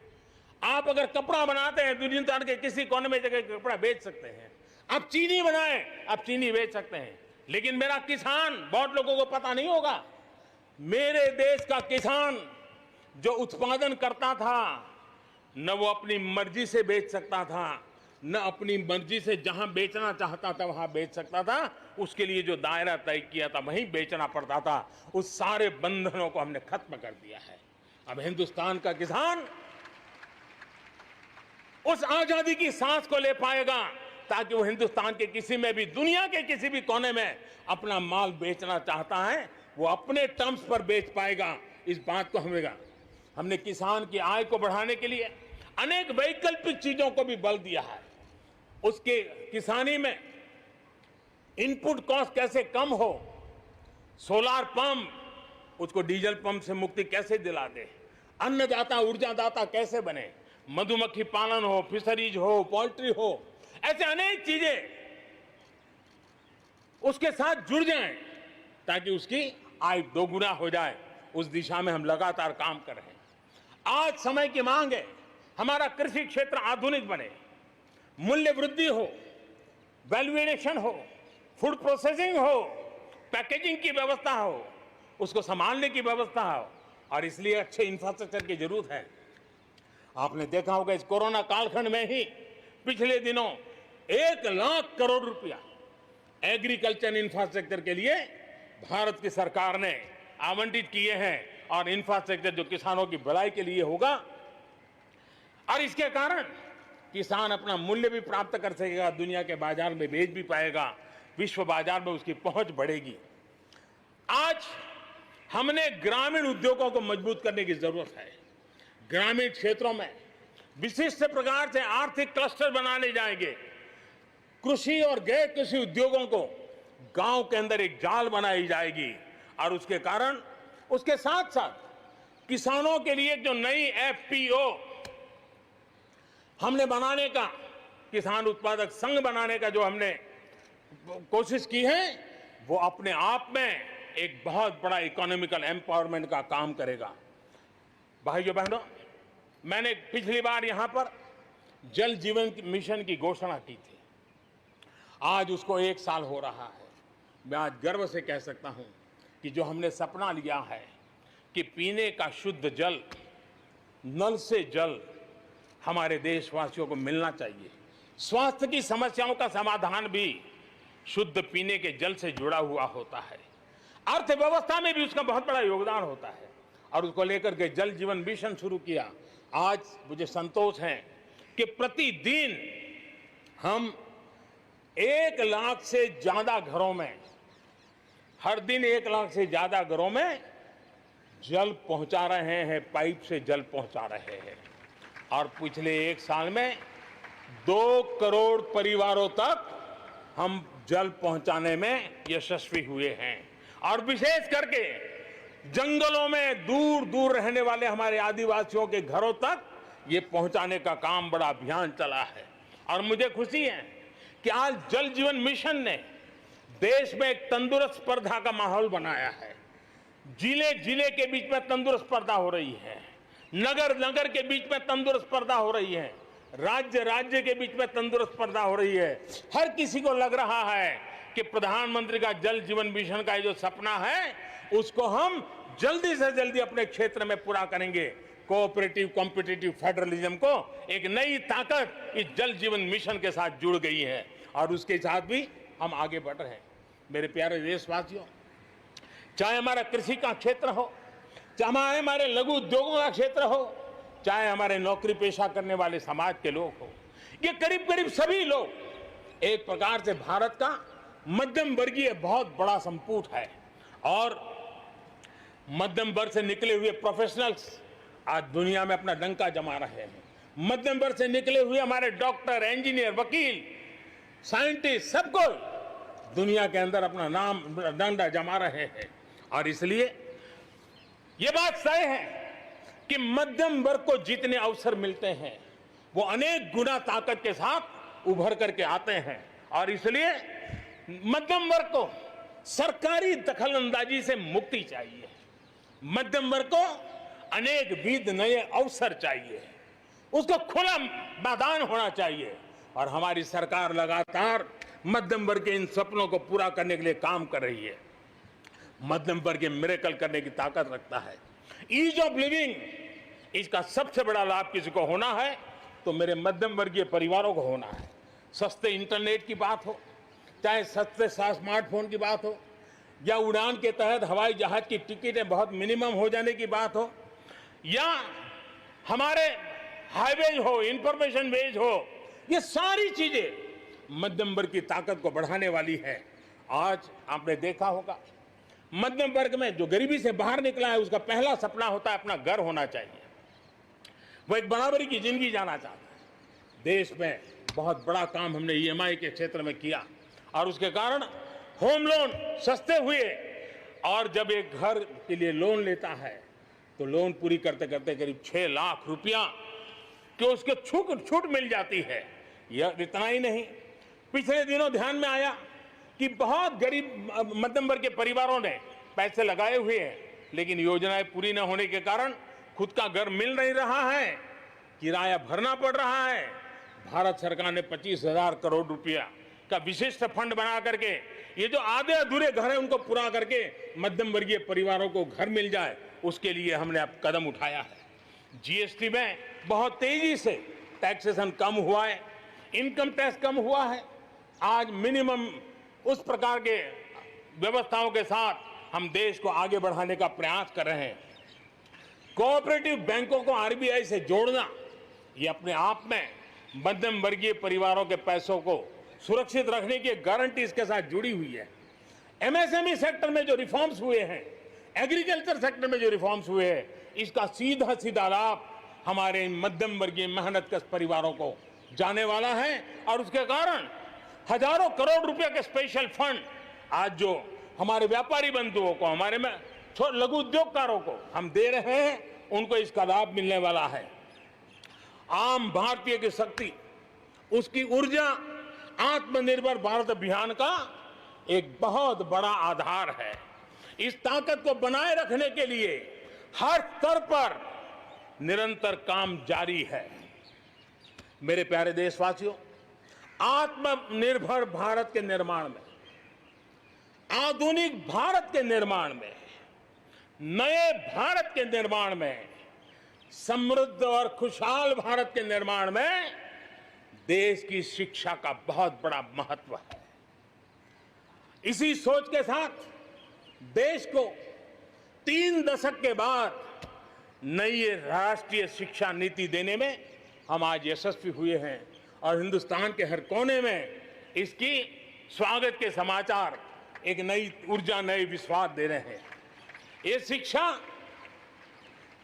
आप अगर कपड़ा बनाते हैं, हिंदुस्तान के किसी कोने में जाके कपड़ा बेच सकते हैं। आप चीनी बनाएं, आप चीनी बेच सकते हैं। लेकिन मेरा किसान, बहुत लोगों को पता नहीं होगा, मेरे देश का किसान जो उत्पादन करता था, न वो अपनी मर्जी से बेच सकता था, न अपनी मर्जी से जहां बेचना चाहता था वहां बेच सकता था। उसके लिए जो दायरा तय किया था वहीं बेचना पड़ता था। उस सारे बंधनों को हमने खत्म कर दिया है। अब हिंदुस्तान का किसान उस आजादी की सांस को ले पाएगा, ताकि वो हिंदुस्तान के किसी में भी, दुनिया के किसी भी कोने में अपना माल बेचना चाहता है, वो अपने टर्म्स पर बेच पाएगा। इस बात को हमने किसान की आय को बढ़ाने के लिए अनेक वैकल्पिक चीजों को भी बल दिया है। उसके किसानी में इनपुट कॉस्ट कैसे कम हो, सोलार पंप, उसको डीजल पंप से मुक्ति कैसे दिला दे, अन्नदाता ऊर्जादाता कैसे बने, मधुमक्खी पालन हो, फिशरीज हो, पोल्ट्री हो, ऐसे अनेक चीजें उसके साथ जुड़ जाएं, ताकि उसकी आय दोगुना हो जाए। उस दिशा में हम लगातार काम कर रहे हैं। आज समय की मांग है, हमारा कृषि क्षेत्र आधुनिक बने, मूल्य वृद्धि हो, वैल्यू एडिशन हो, फूड प्रोसेसिंग हो, पैकेजिंग की व्यवस्था हो, उसको संभालने की व्यवस्था हो, और इसलिए अच्छे इंफ्रास्ट्रक्चर की जरूरत है। आपने देखा होगा इस कोरोना कालखंड में ही पिछले दिनों 1 लाख करोड़ रुपया एग्रीकल्चर इंफ्रास्ट्रक्चर के लिए भारत की सरकार ने आवंटित किए हैं, और इंफ्रास्ट्रक्चर जो किसानों की भलाई के लिए होगा, और इसके कारण किसान अपना मूल्य भी प्राप्त कर सकेगा, दुनिया के बाजार में बेच भी पाएगा, विश्व बाजार में उसकी पहुंच बढ़ेगी। आज हमने ग्रामीण उद्योगों को मजबूत करने की जरूरत है। ग्रामीण क्षेत्रों में विशिष्ट प्रकार से आर्थिक क्लस्टर बनाने जाएंगे। कृषि और गैर कृषि उद्योगों को गांव के अंदर एक जाल बनाई जाएगी, और उसके कारण उसके साथ साथ किसानों के लिए जो नई एफपीओ हमने बनाने का, किसान उत्पादक संघ बनाने का जो हमने कोशिश की है, वो अपने आप में एक बहुत बड़ा इकोनॉमिकल एम्पावरमेंट का काम करेगा। भाइयों बहनों, मैंने पिछली बार यहां पर जल जीवन मिशन की घोषणा की थी। आज उसको 1 साल हो रहा है। मैं आज गर्व से कह सकता हूं कि जो हमने सपना लिया है कि पीने का शुद्ध जल, नल से जल हमारे देशवासियों को मिलना चाहिए। स्वास्थ्य की समस्याओं का समाधान भी शुद्ध पीने के जल से जुड़ा हुआ होता है। अर्थव्यवस्था में भी उसका बहुत बड़ा योगदान होता है और उसको लेकर के जल जीवन मिशन शुरू किया। आज मुझे संतोष है कि प्रतिदिन हम 1 लाख से ज्यादा घरों में, हर दिन 1 लाख से ज्यादा घरों में जल पहुंचा रहे हैं, पाइप से जल पहुंचा रहे हैं। और पिछले 1 साल में 2 करोड़ परिवारों तक हम जल पहुंचाने में यशस्वी हुए हैं। और विशेष करके जंगलों में दूर दूर रहने वाले हमारे आदिवासियों के घरों तक ये पहुंचाने का काम, बड़ा अभियान चला है। और मुझे खुशी है कि आज जल जीवन मिशन ने देश में एक तंदुरुस्त स्पर्धा का माहौल बनाया है। जिले जिले के बीच में तंदुरुस्त स्पर्धा हो रही है, नगर नगर के बीच में तंदुरुस्त स्पर्धा हो रही है, राज्य राज्य के बीच में तंदुरुस्त स्पर्धा हो रही है। हर किसी को लग रहा है कि प्रधानमंत्री का जल जीवन मिशन का जो सपना है उसको हम जल्दी से जल्दी अपने क्षेत्र में पूरा करेंगे। कोऑपरेटिव कॉम्पिटिटिव फेडरलिज्म को एक नई ताकत इस जल जीवन मिशन के साथ जुड़ गई है और उसके साथ भी हम आगे बढ़ रहे हैं। मेरे प्यारे देशवासियों, चाहे हमारा कृषि का क्षेत्र हो, चाहे हमारे लघु उद्योगों का क्षेत्र हो, चाहे हमारे नौकरी पेशा करने वाले समाज के लोग हो, ये करीब करीब सभी लोग एक प्रकार से भारत का मध्यम वर्गीय बहुत बड़ा संपुट है। और मध्यम वर्ग से निकले हुए प्रोफेशनल्स आज दुनिया में अपना डंका जमा रहे हैं। मध्यम वर्ग से निकले हुए हमारे डॉक्टर, इंजीनियर, वकील, साइंटिस्ट, सब कोई दुनिया के अंदर अपना नाम डंडा जमा रहे हैं। और इसलिए ये बात तय है कि मध्यम वर्ग को जितने अवसर मिलते हैं वो अनेक गुना ताकत के साथ उभर करके आते हैं। और इसलिए मध्यम वर्ग को सरकारी दखलंदाजी से मुक्ति चाहिए। मध्यम वर्ग को अनेक विध नए अवसर चाहिए, उसको खुला मैदान होना चाहिए। और हमारी सरकार लगातार मध्यम वर्ग के इन सपनों को पूरा करने के लिए काम कर रही है। मध्यम वर्ग मिरेकल करने की ताकत रखता है। ईज ऑफ लिविंग, इसका सबसे बड़ा लाभ किसी को होना है तो मेरे मध्यम वर्गीय परिवारों को होना है। सस्ते इंटरनेट की बात हो, चाहे सस्ते स्मार्टफोन की बात हो, या उड़ान के तहत हवाई जहाज की टिकटें बहुत मिनिमम हो जाने की बात हो, या हमारे हाईवेज हो, इंफॉर्मेशन वेज हो, ये सारी चीजें मध्यम वर्ग की ताकत को बढ़ाने वाली है। आज आपने देखा होगा मध्यम वर्ग में जो गरीबी से बाहर निकला है उसका पहला सपना होता है अपना घर होना चाहिए। वो एक बराबरी की जिंदगी जाना चाहता है। देश में बहुत बड़ा काम हमने ईएमआई के क्षेत्र में किया और उसके कारण होम लोन सस्ते हुए। और जब एक घर के लिए लोन लेता है तो लोन पूरी करते करते करीब 6 लाख रुपया कि उसको छूट मिल जाती है। यह इतना ही नहीं, पिछले दिनों ध्यान में आया कि बहुत गरीब मध्यम वर्ग के परिवारों ने पैसे लगाए हुए हैं, लेकिन योजनाएं पूरी न होने के कारण खुद का घर मिल नहीं रहा है, किराया भरना पड़ रहा है। भारत सरकार ने 25,000 करोड़ रुपया का विशिष्ट फंड बना करके ये जो आधे अधूरे घर हैं उनको पूरा करके मध्यम वर्गीय परिवारों को घर मिल जाए, उसके लिए हमने अब कदम उठाया है। जीएसटी में बहुत तेजी से टैक्सेशन कम हुआ है, इनकम टैक्स कम हुआ है। आज मिनिमम उस प्रकार के व्यवस्थाओं के साथ हम देश को आगे बढ़ाने का प्रयास कर रहे हैं। कोऑपरेटिव बैंकों को आरबीआई से जोड़ना ये अपने आप में मध्यम वर्गीय परिवारों के पैसों को सुरक्षित रखने की गारंटी इसके साथ जुड़ी हुई है। एमएसएमई सेक्टर में जो रिफॉर्म्स हुए हैं, एग्रीकल्चर सेक्टर में जो रिफॉर्म्स हुए हैं, इसका सीधा सीधा लाभ हमारे मध्यम वर्गीय मेहनतकश परिवारों को जाने वाला है। और उसके कारण हजारों करोड़ रुपए के स्पेशल फंड आज जो हमारे व्यापारी बंधुओं को, हमारे में लघु उद्योगकारों को हम दे रहे हैं, उनको इसका लाभ मिलने वाला है। आम भारतीय की शक्ति, उसकी ऊर्जा आत्मनिर्भर भारत अभियान का एक बहुत बड़ा आधार है। इस ताकत को बनाए रखने के लिए हर स्तर पर निरंतर काम जारी है। मेरे प्यारे देशवासियों, आत्मनिर्भर भारत के निर्माण में, आधुनिक भारत के निर्माण में, नए भारत के निर्माण में, समृद्ध और खुशहाल भारत के निर्माण में देश की शिक्षा का बहुत बड़ा महत्व है। इसी सोच के साथ देश को 3 दशक के बाद नई राष्ट्रीय शिक्षा नीति देने में हम आज यशस्वी हुए हैं और हिंदुस्तान के हर कोने में इसकी स्वागत के समाचार एक नई ऊर्जा, नए विश्वास दे रहे हैं।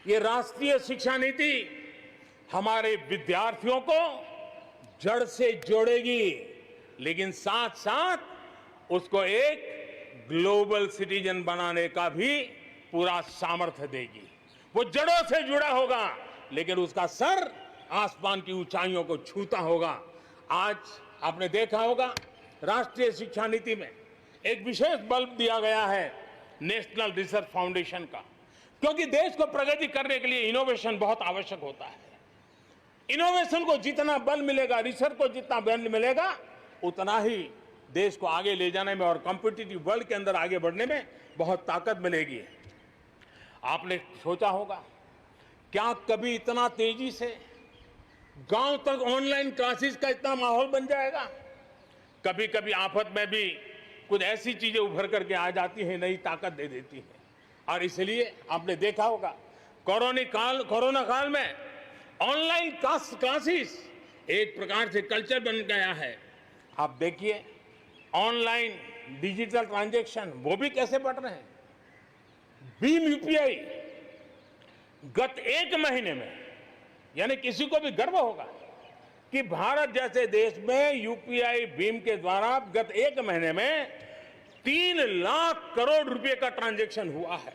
ये राष्ट्रीय शिक्षा नीति हमारे विद्यार्थियों को जड़ से जोड़ेगी, लेकिन साथ साथ उसको एक ग्लोबल सिटीजन बनाने का भी पूरा सामर्थ्य देगी। वो जड़ों से जुड़ा होगा, लेकिन उसका सर आसमान की ऊंचाइयों को छूता होगा। आज आपने देखा होगा राष्ट्रीय शिक्षा नीति में एक विशेष बल दिया गया है नेशनल रिसर्च फाउंडेशन का, क्योंकि देश को प्रगति करने के लिए इनोवेशन बहुत आवश्यक होता है। इनोवेशन को जितना बल मिलेगा, रिसर्च को जितना बल मिलेगा, उतना ही देश को आगे ले जाने में और कॉम्पिटिटिव वर्ल्ड के अंदर आगे बढ़ने में बहुत ताकत मिलेगी। आपने सोचा होगा, क्या कभी इतना तेजी से गांव तक ऑनलाइन क्लासेस का इतना माहौल बन जाएगा? कभी कभी आफत में भी कुछ ऐसी चीजें उभर करके आ जाती हैं, नई ताकत दे देती है। और इसलिए आपने देखा होगा कोरोना काल में ऑनलाइन क्लासेस एक प्रकार से कल्चर बन गया है। आप देखिए ऑनलाइन डिजिटल ट्रांजैक्शन वो भी कैसे बढ़ रहे हैं। भीम यूपीआई गत 1 महीने में, यानी किसी को भी गर्व होगा कि भारत जैसे देश में यूपीआई भीम के द्वारा गत 1 महीने में 3 लाख करोड़ रुपए का ट्रांजैक्शन हुआ है।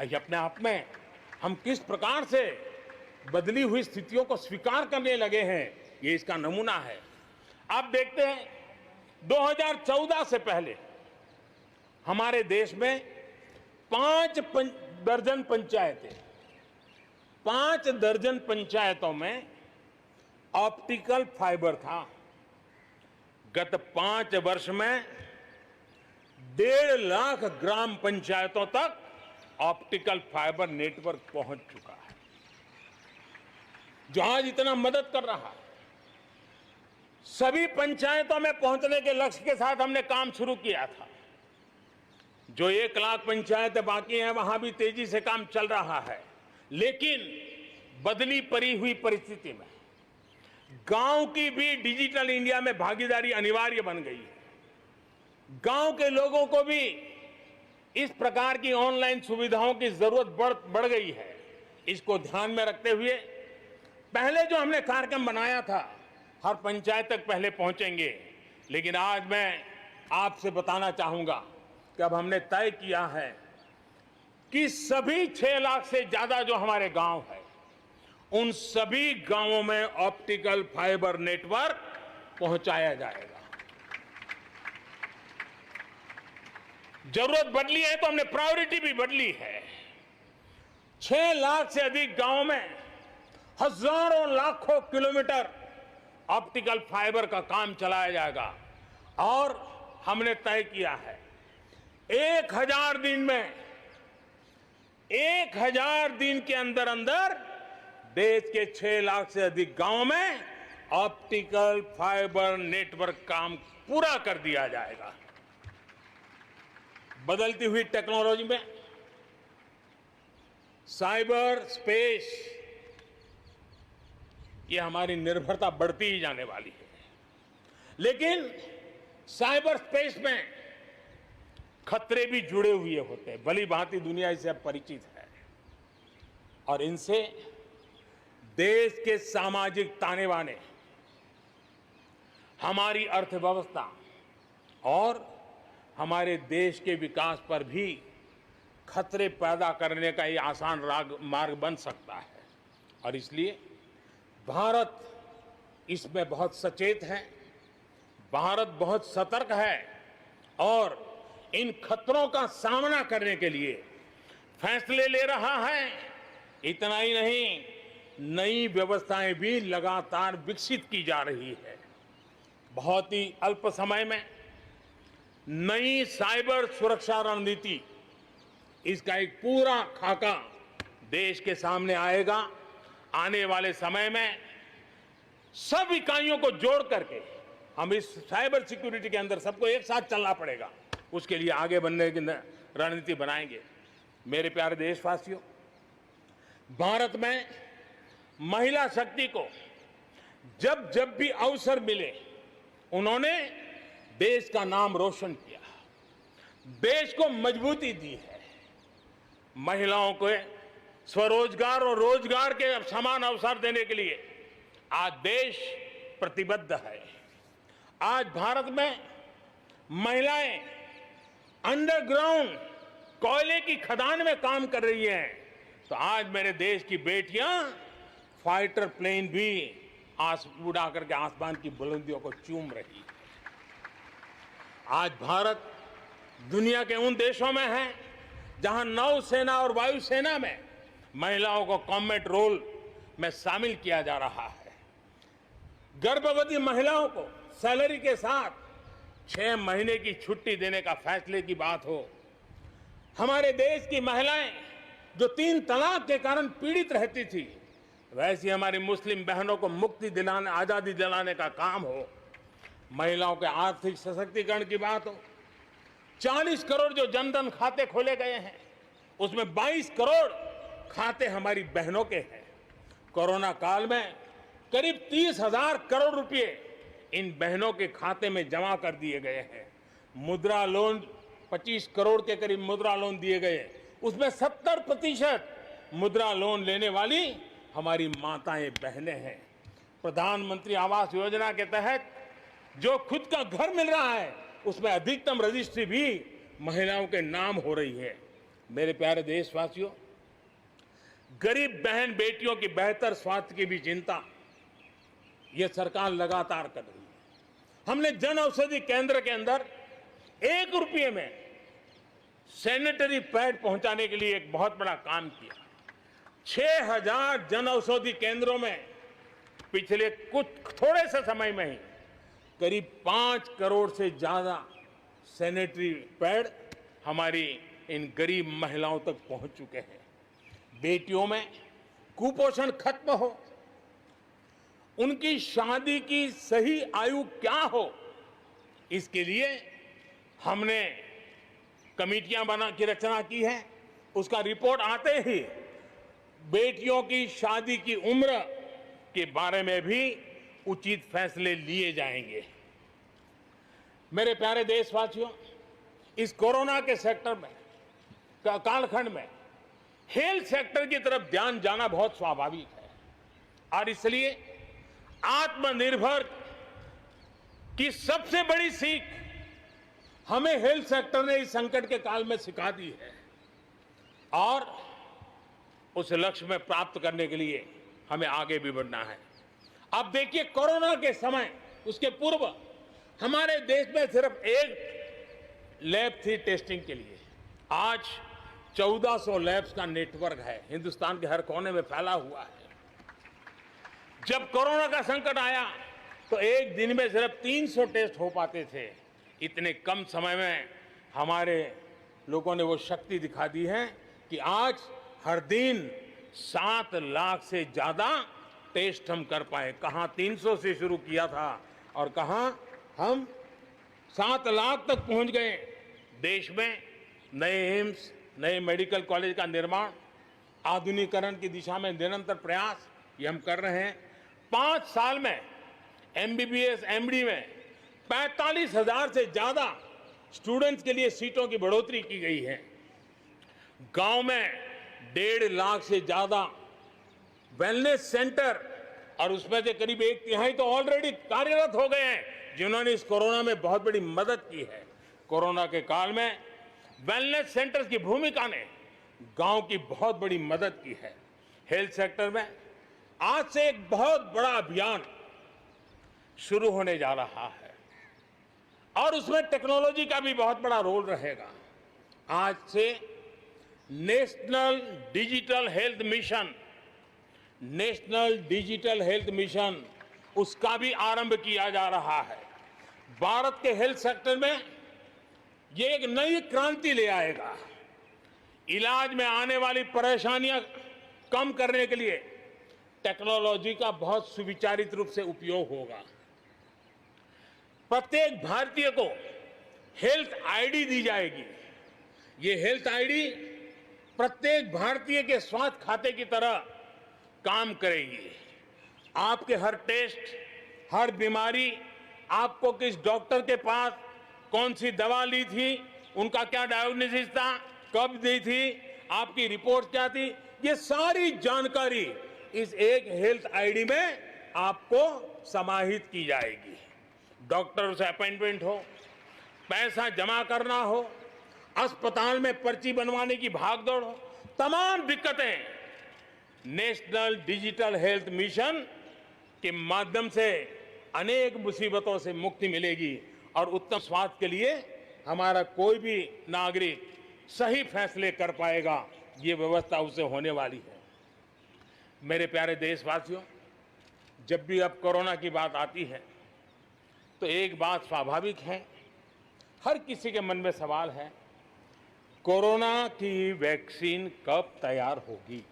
ये अपने आप में हम किस प्रकार से बदली हुई स्थितियों को स्वीकार करने लगे हैं, ये इसका नमूना है। आप देखते हैं 2014 से पहले हमारे देश में 5 दर्जन पंचायतों में ऑप्टिकल फाइबर था। गत 5 वर्ष में 1.5 लाख ग्राम पंचायतों तक ऑप्टिकल फाइबर नेटवर्क पहुंच चुका है, जो आज इतना मदद कर रहा है। सभी पंचायतों में पहुंचने के लक्ष्य के साथ हमने काम शुरू किया था। जो 1 लाख पंचायतें बाकी हैं, वहां भी तेजी से काम चल रहा है, लेकिन बदली पड़ी हुई परिस्थिति में गांव की भी डिजिटल इंडिया में भागीदारी अनिवार्य बन गई है। गांव के लोगों को भी इस प्रकार की ऑनलाइन सुविधाओं की जरूरत बढ़ गई है। इसको ध्यान में रखते हुए पहले जो हमने कार्यक्रम बनाया था, हर पंचायत तक पहले पहुंचेंगे, लेकिन आज मैं आपसे बताना चाहूंगा कि अब हमने तय किया है कि सभी 6 लाख से ज्यादा जो हमारे गांव है, उन सभी गांवों में ऑप्टिकल फाइबर नेटवर्क पहुंचाया जाएगा। जरूरत बदली है तो हमने प्रायोरिटी भी बदली है। 6 लाख से अधिक गांवों में हजारों लाखों किलोमीटर ऑप्टिकल फाइबर का काम चलाया जाएगा और हमने तय किया है 1000 दिन में 1000 दिन के अंदर अंदर देश के 6 लाख से अधिक गांवों में ऑप्टिकल फाइबर नेटवर्क काम पूरा कर दिया जाएगा। बदलती हुई टेक्नोलॉजी में साइबर स्पेस, ये हमारी निर्भरता बढ़ती ही जाने वाली है, लेकिन साइबर स्पेस में खतरे भी जुड़े हुए होते हैं। भली भांति दुनिया इससे अब परिचित है और इनसे देश के सामाजिक ताने बाने, हमारी अर्थव्यवस्था और हमारे देश के विकास पर भी खतरे पैदा करने का ये आसान मार्ग बन सकता है। और इसलिए भारत इसमें बहुत सचेत है, भारत बहुत सतर्क है और इन खतरों का सामना करने के लिए फैसले ले रहा है इतना ही नहीं, नई व्यवस्थाएं भी लगातार विकसित की जा रही है। बहुत ही अल्प समय में नई साइबर सुरक्षा रणनीति, इसका एक पूरा खाका देश के सामने आएगा। आने वाले समय में सब इकाइयों को जोड़ करके हम इस साइबर सिक्योरिटी के अंदर सबको एक साथ चलना पड़ेगा। उसके लिए आगे बढ़ने की रणनीति बनाएंगे। मेरे प्यारे देशवासियों, भारत में महिला शक्ति को जब जब भी अवसर मिले उन्होंने देश का नाम रोशन किया, देश को मजबूती दी है। महिलाओं को स्वरोजगार और रोजगार के समान अवसर देने के लिए आज देश प्रतिबद्ध है। आज भारत में महिलाएं अंडरग्राउंड कोयले की खदान में काम कर रही हैं, तो आज मेरे देश की बेटियां फाइटर प्लेन भी उड़ा करके आसमान की बुलंदियों को चूम रही है। आज भारत दुनिया के उन देशों में है जहां नौसेना और वायुसेना में महिलाओं को कॉम्बैट रोल में शामिल किया जा रहा है। गर्भवती महिलाओं को सैलरी के साथ 6 महीने की छुट्टी देने का फैसले की बात हो, हमारे देश की महिलाएं जो 3 तलाक के कारण पीड़ित रहती थी, वैसी हमारी मुस्लिम बहनों को मुक्ति दिलाने, आजादी दिलाने का काम हो, महिलाओं के आर्थिक सशक्तिकरण की बात हो। 40 करोड़ जो जनधन खाते खोले गए हैं, उसमें 22 करोड़ खाते हमारी बहनों के हैं। कोरोना काल में करीब 30,000 करोड़ रुपए इन बहनों के खाते में जमा कर दिए गए हैं। मुद्रा लोन 25 करोड़ के करीब मुद्रा लोन दिए गए, उसमें 70% मुद्रा लोन लेने वाली हमारी माताएं बहनें हैं। प्रधानमंत्री आवास योजना के तहत जो खुद का घर मिल रहा है, उसमें अधिकतम रजिस्ट्री भी महिलाओं के नाम हो रही है। मेरे प्यारे देशवासियों, गरीब बहन बेटियों की बेहतर स्वास्थ्य की भी चिंता यह सरकार लगातार कर रही है। हमने जन औषधि केंद्र के अंदर 1 रुपये में सैनिटरी पैड पहुंचाने के लिए एक बहुत बड़ा काम किया। 6,000 जन औषधि केंद्रों में पिछले कुछ थोड़े से समय में ही करीब 5 करोड़ से ज्यादा सैनिटरी पैड हमारी इन गरीब महिलाओं तक पहुंच चुके हैं। बेटियों में कुपोषण खत्म हो, उनकी शादी की सही आयु क्या हो, इसके लिए हमने कमेटियां बना की रचना की है। उसका रिपोर्ट आते ही बेटियों की शादी की उम्र के बारे में भी उचित फैसले लिए जाएंगे। मेरे प्यारे देशवासियों, इस कोरोना के सेक्टर में कालखंड में हेल्थ सेक्टर की तरफ ध्यान जाना बहुत स्वाभाविक है, और इसलिए आत्मनिर्भर की सबसे बड़ी सीख हमें हेल्थ सेक्टर ने इस संकट के काल में सिखा दी है, और उस लक्ष्य में प्राप्त करने के लिए हमें आगे भी बढ़ना है। अब देखिए, कोरोना के समय, उसके पूर्व हमारे देश में सिर्फ एक लैब थी टेस्टिंग के लिए। आज 1400 लैब्स का नेटवर्क है, हिंदुस्तान के हर कोने में फैला हुआ है। जब कोरोना का संकट आया तो एक दिन में सिर्फ 300 टेस्ट हो पाते थे। इतने कम समय में हमारे लोगों ने वो शक्ति दिखा दी है कि आज हर दिन 7 लाख से ज्यादा टेस्ट हम कर पाए। कहां 300 से शुरू किया था और कहां हम 7 लाख तक पहुंच गए। देश में नए एम्स, नए मेडिकल कॉलेज का निर्माण, आधुनिकीकरण की दिशा में निरंतर प्रयास ये हम कर रहे हैं। 5 साल में MBBS, MD में 45,000 से ज्यादा स्टूडेंट्स के लिए सीटों की बढ़ोतरी की गई है। गांव में 1.5 लाख से ज्यादा वेलनेस सेंटर, और उसमें से करीब 1/3 तो ऑलरेडी कार्यरत हो गए हैं, जिन्होंने इस कोरोना में बहुत बड़ी मदद की है। कोरोना के काल में वेलनेस सेंटर्स की भूमिका ने गांव की बहुत बड़ी मदद की है। हेल्थ सेक्टर में आज से एक बहुत बड़ा अभियान शुरू होने जा रहा है, और उसमें टेक्नोलॉजी का भी बहुत बड़ा रोल रहेगा। आज से national digital health mission, national digital health mission उसका भी आरंभ किया जा रहा है। भारत के हेल्थ सेक्टर में ये एक नई क्रांति ले आएगा। इलाज में आने वाली परेशानियां कम करने के लिए टेक्नोलॉजी का बहुत सुविचारित रूप से उपयोग होगा। प्रत्येक भारतीय को हेल्थ आईडी दी जाएगी। ये हेल्थ आईडी प्रत्येक भारतीय के स्वास्थ्य खाते की तरह काम करेगी। आपके हर टेस्ट, हर बीमारी, आपको किस डॉक्टर के पास कौन सी दवा ली थी, उनका क्या डायग्नोसिस था, कब दी थी, आपकी रिपोर्ट क्या थी, ये सारी जानकारी इस एक हेल्थ आईडी में आपको समाहित की जाएगी। डॉक्टर से अपॉइंटमेंट हो, पैसा जमा करना हो, अस्पताल में पर्ची बनवाने की भागदौड़ हो, तमाम दिक्कतें नेशनल डिजिटल हेल्थ मिशन के माध्यम से अनेक मुसीबतों से मुक्ति मिलेगी और उत्तम स्वास्थ्य के लिए हमारा कोई भी नागरिक सही फैसले कर पाएगा। ये व्यवस्था उसे होने वाली है। मेरे प्यारे देशवासियों, जब भी अब कोरोना की बात आती है तो एक बात स्वाभाविक है, हर किसी के मन में सवाल है, कोरोना की वैक्सीन कब तैयार होगी?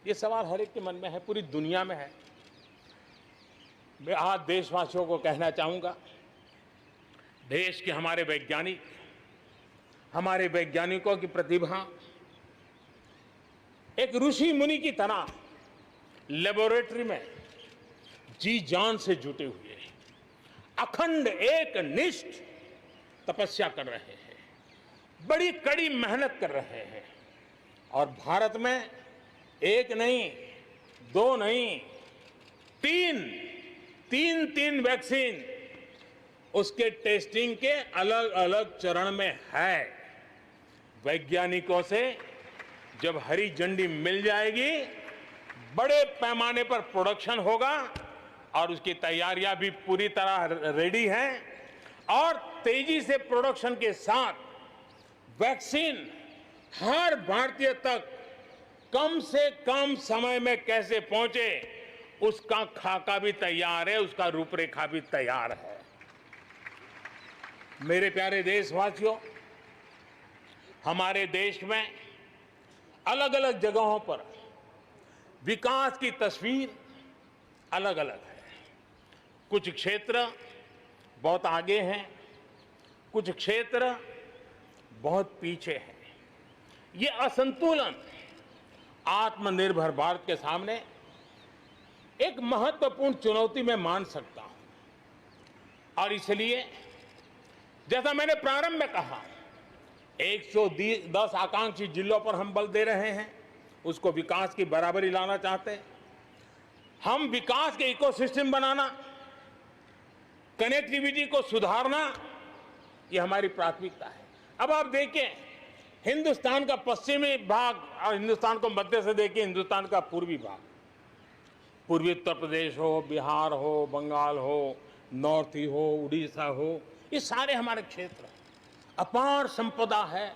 ये सवाल हर एक के मन में है, पूरी दुनिया में है। मैं आज देशवासियों को कहना चाहूंगा, देश के हमारे वैज्ञानिकों की प्रतिभा एक ऋषि मुनि की तरह लेबोरेटरी में जी जान से जुटे हुए हैं, अखंड एक निष्ठ तपस्या कर रहे हैं, बड़ी कड़ी मेहनत कर रहे हैं और भारत में एक नहीं, दो नहीं, तीन वैक्सीन उसके टेस्टिंग के अलग अलग चरण में है। वैज्ञानिकों से जब हरी झंडी मिल जाएगी, बड़े पैमाने पर प्रोडक्शन होगा और उसकी तैयारियां भी पूरी तरह रेडी हैं और तेजी से प्रोडक्शन के साथ वैक्सीन हर भारतीय तक कम से कम समय में कैसे पहुंचे, उसका खाका भी तैयार है, उसका रूपरेखा भी तैयार है। मेरे प्यारे देशवासियों, हमारे देश में अलग अलग जगहों पर विकास की तस्वीर अलग अलग है। कुछ क्षेत्र बहुत आगे हैं, कुछ क्षेत्र बहुत पीछे हैं। ये असंतुलन आत्मनिर्भर भारत के सामने एक महत्वपूर्ण चुनौती मैं मान सकता हूं और इसलिए जैसा मैंने प्रारंभ में कहा, 110 आकांक्षी जिलों पर हम बल दे रहे हैं, उसको विकास की बराबरी लाना चाहते हैं। हम विकास के इकोसिस्टम बनाना, कनेक्टिविटी को सुधारना, ये हमारी प्राथमिकता है। अब आप देखें, हिंदुस्तान का पश्चिमी भाग और हिंदुस्तान को मध्य से देखिए, हिंदुस्तान का पूर्वी भाग, पूर्वी उत्तर प्रदेश हो, बिहार हो, बंगाल हो, नॉर्थ ही हो, उड़ीसा हो, ये सारे हमारे क्षेत्र अपार संपदा है,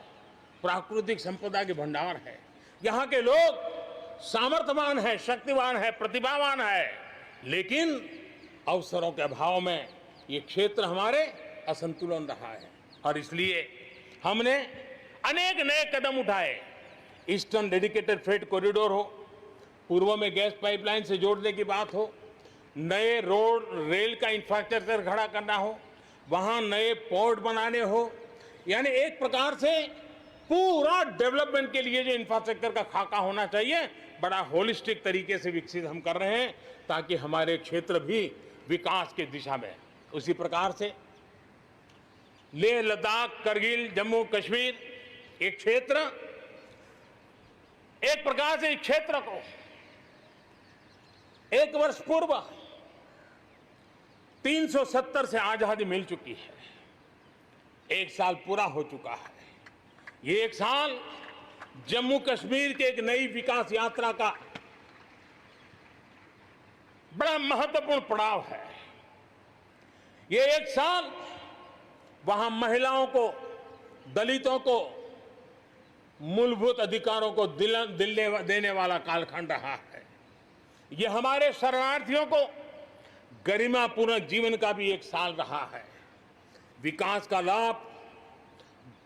प्राकृतिक संपदा के भंडार है। यहाँ के लोग सामर्थ्यवान है, शक्तिवान है, प्रतिभावान है, लेकिन अवसरों के अभाव में ये क्षेत्र हमारे असंतुलन रहा है और इसलिए हमने अनेक नए कदम उठाए। ईस्टर्न डेडिकेटेड फ्रेट कॉरिडोर हो, पूर्व में गैस पाइपलाइन से जोड़ने की बात हो, नए रोड रेल का इंफ्रास्ट्रक्चर खड़ा करना हो, वहां नए पोर्ट बनाने हो, यानी एक प्रकार से पूरा डेवलपमेंट के लिए जो इंफ्रास्ट्रक्चर का खाका होना चाहिए, बड़ा होलिस्टिक तरीके से विकसित हम कर रहे हैं ताकि हमारे क्षेत्र भी विकास की दिशा में। उसी प्रकार से लेह लद्दाख, करगिल, जम्मू कश्मीर, एक क्षेत्र एक प्रकार से इस क्षेत्र को 1 वर्ष पूर्व 370 से आजादी मिल चुकी है, 1 साल पूरा हो चुका है। ये 1 साल जम्मू कश्मीर के एक नई विकास यात्रा का बड़ा महत्वपूर्ण पड़ाव है। ये 1 साल वहां महिलाओं को, दलितों को मूलभूत अधिकारों को दिल देने वाला कालखंड रहा है। ये हमारे शरणार्थियों को गरिमापूर्ण जीवन का भी एक साल रहा है। विकास का लाभ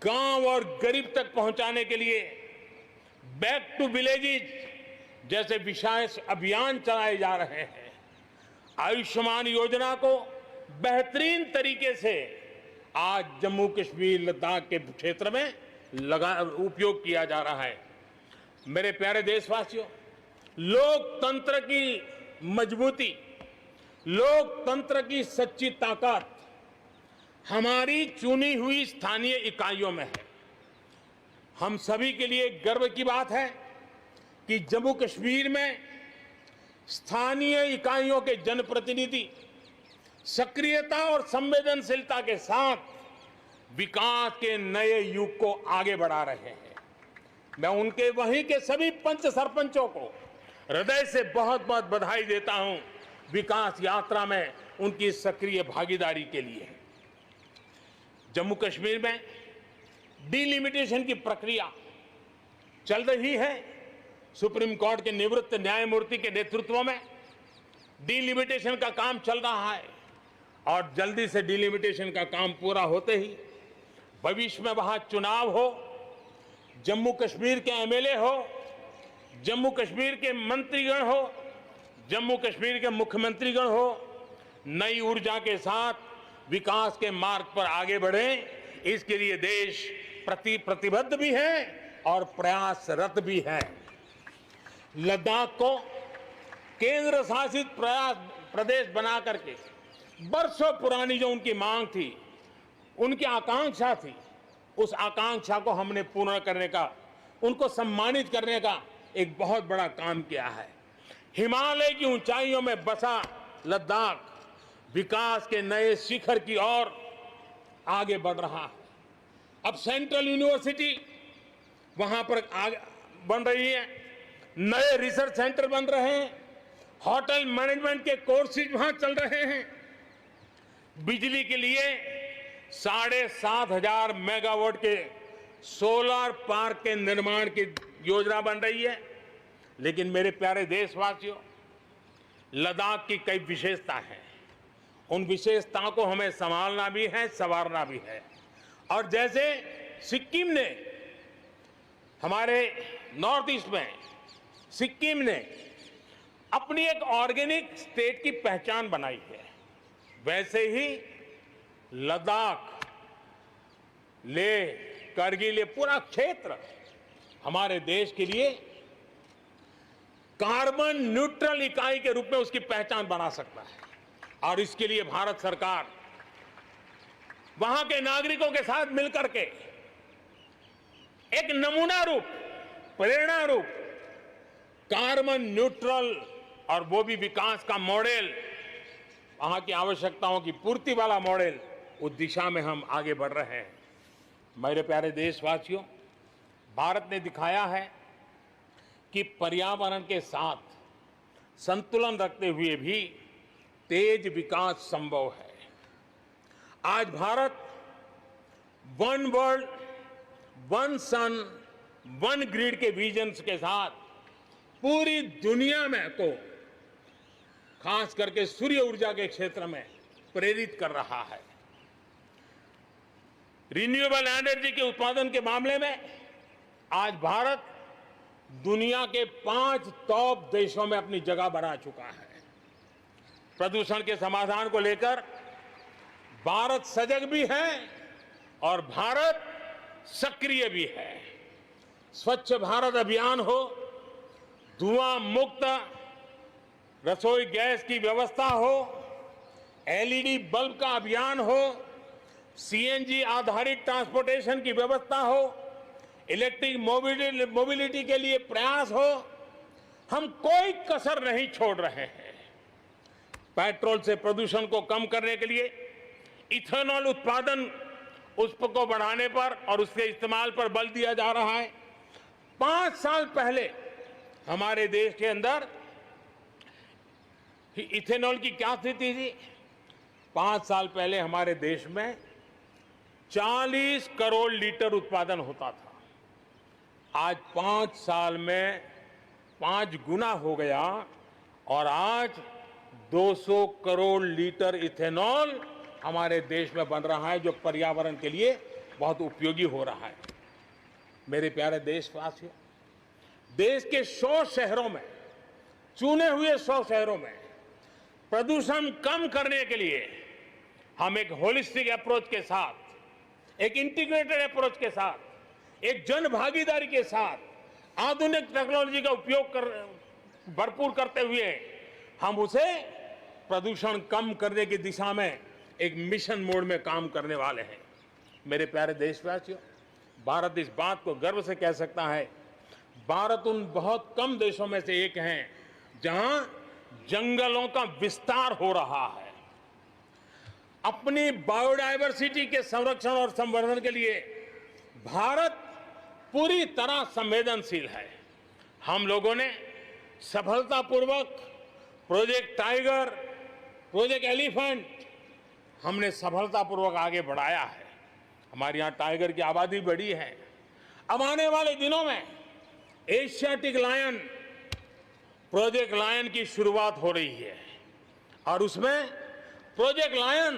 गांव और गरीब तक पहुंचाने के लिए बैक टू विलेजेस जैसे विशेष अभियान चलाए जा रहे हैं। आयुष्मान योजना को बेहतरीन तरीके से आज जम्मू कश्मीर लद्दाख के क्षेत्र में उपयोग किया जा रहा है। मेरे प्यारे देशवासियों, लोकतंत्र की मजबूती, लोकतंत्र की सच्ची ताकत हमारी चुनी हुई स्थानीय इकाइयों में है। हम सभी के लिए गर्व की बात है कि जम्मू कश्मीर में स्थानीय इकाइयों के जनप्रतिनिधि सक्रियता और संवेदनशीलता के साथ विकास के नए युग को आगे बढ़ा रहे हैं। मैं उनके वहीं के सभी पंच सरपंचों को हृदय से बहुत बहुत बधाई देता हूं विकास यात्रा में उनकी सक्रिय भागीदारी के लिए। जम्मू कश्मीर में डिलिमिटेशन की प्रक्रिया चल रही है। सुप्रीम कोर्ट के निवृत्त न्यायमूर्ति के नेतृत्व में डिलिमिटेशन का काम चल रहा है और जल्दी से डिलिमिटेशन का काम पूरा होते ही भविष्य में वहां चुनाव हो, जम्मू कश्मीर के एमएलए हो, जम्मू कश्मीर के मंत्रीगण हो, जम्मू कश्मीर के मुख्यमंत्रीगण हो, नई ऊर्जा के साथ विकास के मार्ग पर आगे बढ़े। इसके लिए देश प्रतिबद्ध भी है और प्रयासरत भी है। लद्दाख को केंद्र शासित प्रदेश बना करके बरसों पुरानी जो उनकी मांग थी, उनकी आकांक्षा थी, उस आकांक्षा को हमने पूर्ण करने का, उनको सम्मानित करने का एक बहुत बड़ा काम किया है। हिमालय की ऊंचाइयों में बसा लद्दाख विकास के नए शिखर की ओर आगे बढ़ रहा है। अब सेंट्रल यूनिवर्सिटी वहां पर बन रही है, नए रिसर्च सेंटर बन रहे हैं, होटल मैनेजमेंट के कोर्सेज वहां चल रहे हैं। बिजली के लिए 7,500 मेगावाट के सोलर पार्क के निर्माण की योजना बन रही है। लेकिन मेरे प्यारे देशवासियों, लद्दाख की कई विशेषता है। उन विशेषताओं को हमें संभालना भी है, संवारना भी है। और जैसे सिक्किम ने, हमारे नॉर्थ ईस्ट में सिक्किम ने अपनी एक ऑर्गेनिक स्टेट की पहचान बनाई है, वैसे ही लद्दाख, लेह, करगिल, ये पूरा क्षेत्र हमारे देश के लिए कार्बन न्यूट्रल इकाई के रूप में उसकी पहचान बना सकता है। और इसके लिए भारत सरकार वहां के नागरिकों के साथ मिलकर के एक नमूना रूप, प्रेरणा रूप कार्बन न्यूट्रल और वो भी विकास का मॉडल, वहां की आवश्यकताओं की पूर्ति वाला मॉडल, उस दिशा में हम आगे बढ़ रहे हैं। मेरे प्यारे देशवासियों, भारत ने दिखाया है कि पर्यावरण के साथ संतुलन रखते हुए भी तेज विकास संभव है। आज भारत वन वर्ल्ड, वन सन, वन ग्रिड के विजन के साथ पूरी दुनिया में को खास करके सूर्य ऊर्जा के क्षेत्र में प्रेरित कर रहा है। रिन्यूएबल एनर्जी के उत्पादन के मामले में आज भारत दुनिया के 5 टॉप देशों में अपनी जगह बना चुका है। प्रदूषण के समाधान को लेकर भारत सजग भी है और भारत सक्रिय भी है। स्वच्छ भारत अभियान हो, धुआं मुक्त रसोई गैस की व्यवस्था हो, एलईडी बल्ब का अभियान हो, सीएनजी आधारित ट्रांसपोर्टेशन की व्यवस्था हो, इलेक्ट्रिक मोबिलिटी के लिए प्रयास हो, हम कोई कसर नहीं छोड़ रहे हैं। पेट्रोल से प्रदूषण को कम करने के लिए इथेनॉल उत्पादन, उसको बढ़ाने पर और उसके इस्तेमाल पर बल दिया जा रहा है। 5 साल पहले हमारे देश के अंदर इथेनॉल की क्या स्थिति थी? 5 साल पहले हमारे देश में 40 करोड़ लीटर उत्पादन होता था। आज 5 साल में 5 गुना हो गया और आज 200 करोड़ लीटर इथेनॉल हमारे देश में बन रहा है, जो पर्यावरण के लिए बहुत उपयोगी हो रहा है। मेरे प्यारे देशवासियों, देश के 100 शहरों में, चुने हुए 100 शहरों में प्रदूषण कम करने के लिए हम एक होलिस्टिक अप्रोच के साथ, एक इंटीग्रेटेड अप्रोच के साथ, एक जन भागीदारी के साथ आधुनिक टेक्नोलॉजी का उपयोग भरपूर करते हुए हम उसे प्रदूषण कम करने की दिशा में एक मिशन मोड में काम करने वाले हैं। मेरे प्यारे देशवासियों, भारत इस बात को गर्व से कह सकता है, भारत उन बहुत कम देशों में से एक है जहां जंगलों का विस्तार हो रहा है। अपनी बायोडायवर्सिटी के संरक्षण और संवर्धन के लिए भारत पूरी तरह संवेदनशील है। हम लोगों ने सफलतापूर्वक प्रोजेक्ट टाइगर, प्रोजेक्ट एलिफेंट हमने सफलतापूर्वक आगे बढ़ाया है। हमारे यहाँ टाइगर की आबादी बढ़ी है। अब आने वाले दिनों में एशियाटिक लायन, प्रोजेक्ट लायन की शुरुआत हो रही है और उसमें प्रोजेक्ट लायन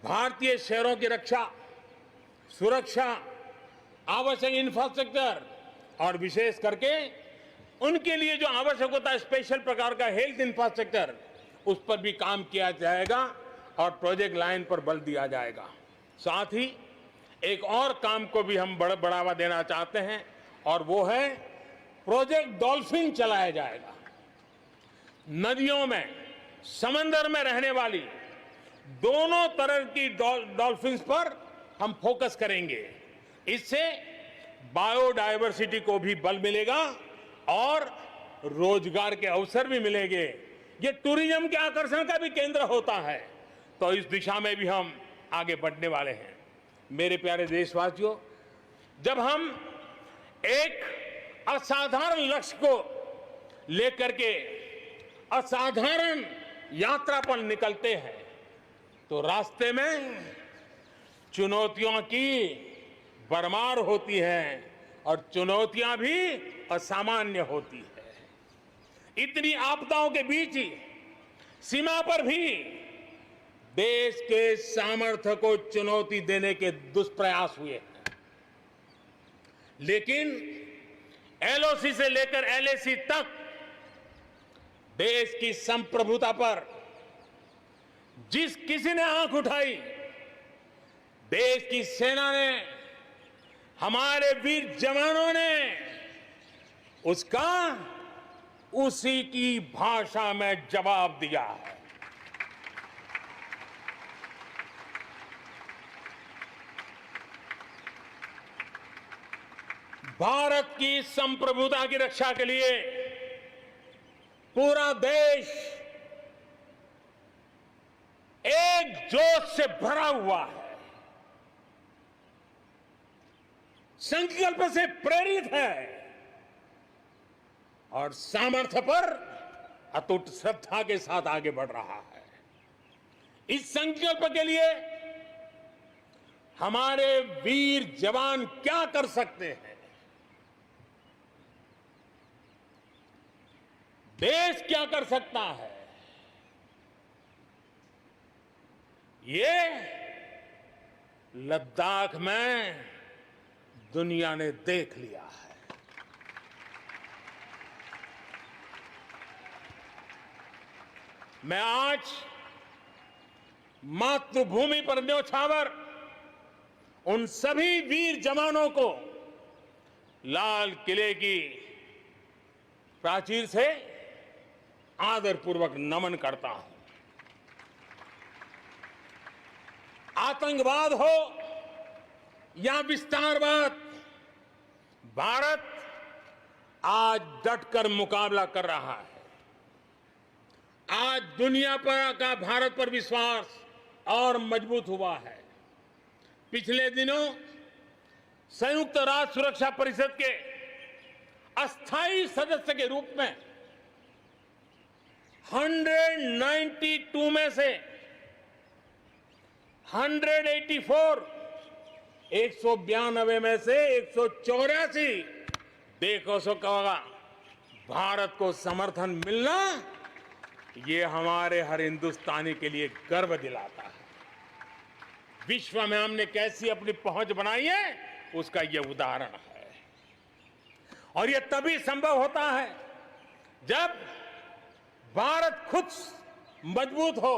भारतीय शहरों की रक्षा, सुरक्षा, आवश्यक इंफ्रास्ट्रक्चर और विशेष करके उनके लिए जो आवश्यक होता है स्पेशल प्रकार का हेल्थ इंफ्रास्ट्रक्चर, उस पर भी काम किया जाएगा और प्रोजेक्ट लाइन पर बल दिया जाएगा। साथ ही एक और काम को भी हम बढ़ावा देना चाहते हैं और वो है प्रोजेक्ट डॉल्फिन चलाया जाएगा। नदियों में, समंदर में रहने वाली दोनों तरह की डॉल्फिन्स पर हम फोकस करेंगे। इससे बायोडायवर्सिटी को भी बल मिलेगा और रोजगार के अवसर भी मिलेंगे। ये टूरिज्म के आकर्षण का भी केंद्र होता है, तो इस दिशा में भी हम आगे बढ़ने वाले हैं। मेरे प्यारे देशवासियों, जब हम एक असाधारण लक्ष्य को लेकर के असाधारण यात्रा पर निकलते हैं तो रास्ते में चुनौतियों की भरमार होती है और चुनौतियां भी असामान्य होती है। इतनी आपदाओं के बीच ही सीमा पर भी देश के सामर्थ्य को चुनौती देने के दुष्प्रयास हुए हैं, लेकिन एलओसी से लेकर एलएसी तक देश की संप्रभुता पर जिस किसी ने आंख उठाई, देश की सेना ने, हमारे वीर जवानों ने उसका उसी की भाषा में जवाब दिया है। भारत की संप्रभुता की रक्षा के लिए पूरा देश एक जोश से भरा हुआ है, संकल्प से प्रेरित है और सामर्थ्य पर अटूट श्रद्धा के साथ आगे बढ़ रहा है। इस संकल्प के लिए हमारे वीर जवान क्या कर सकते हैं, देश क्या कर सकता है, ये लद्दाख में दुनिया ने देख लिया है। मैं आज मातृभूमि पर न्योछावर उन सभी वीर जवानों को लाल किले की प्राचीर से आदरपूर्वक नमन करता हूं। आतंकवाद हो या विस्तारवाद, भारत आज डटकर मुकाबला कर रहा है। आज दुनिया पर का भारत पर विश्वास और मजबूत हुआ है। पिछले दिनों संयुक्त राष्ट्र सुरक्षा परिषद के अस्थायी सदस्य के रूप में 192 में से 192 में से 184 देखो सो कहोगा, भारत को समर्थन मिलना ये हमारे हर हिंदुस्तानी के लिए गर्व दिलाता है। विश्व में हमने कैसी अपनी पहुंच बनाई है, उसका ये उदाहरण है। और ये तभी संभव होता है जब भारत खुद मजबूत हो,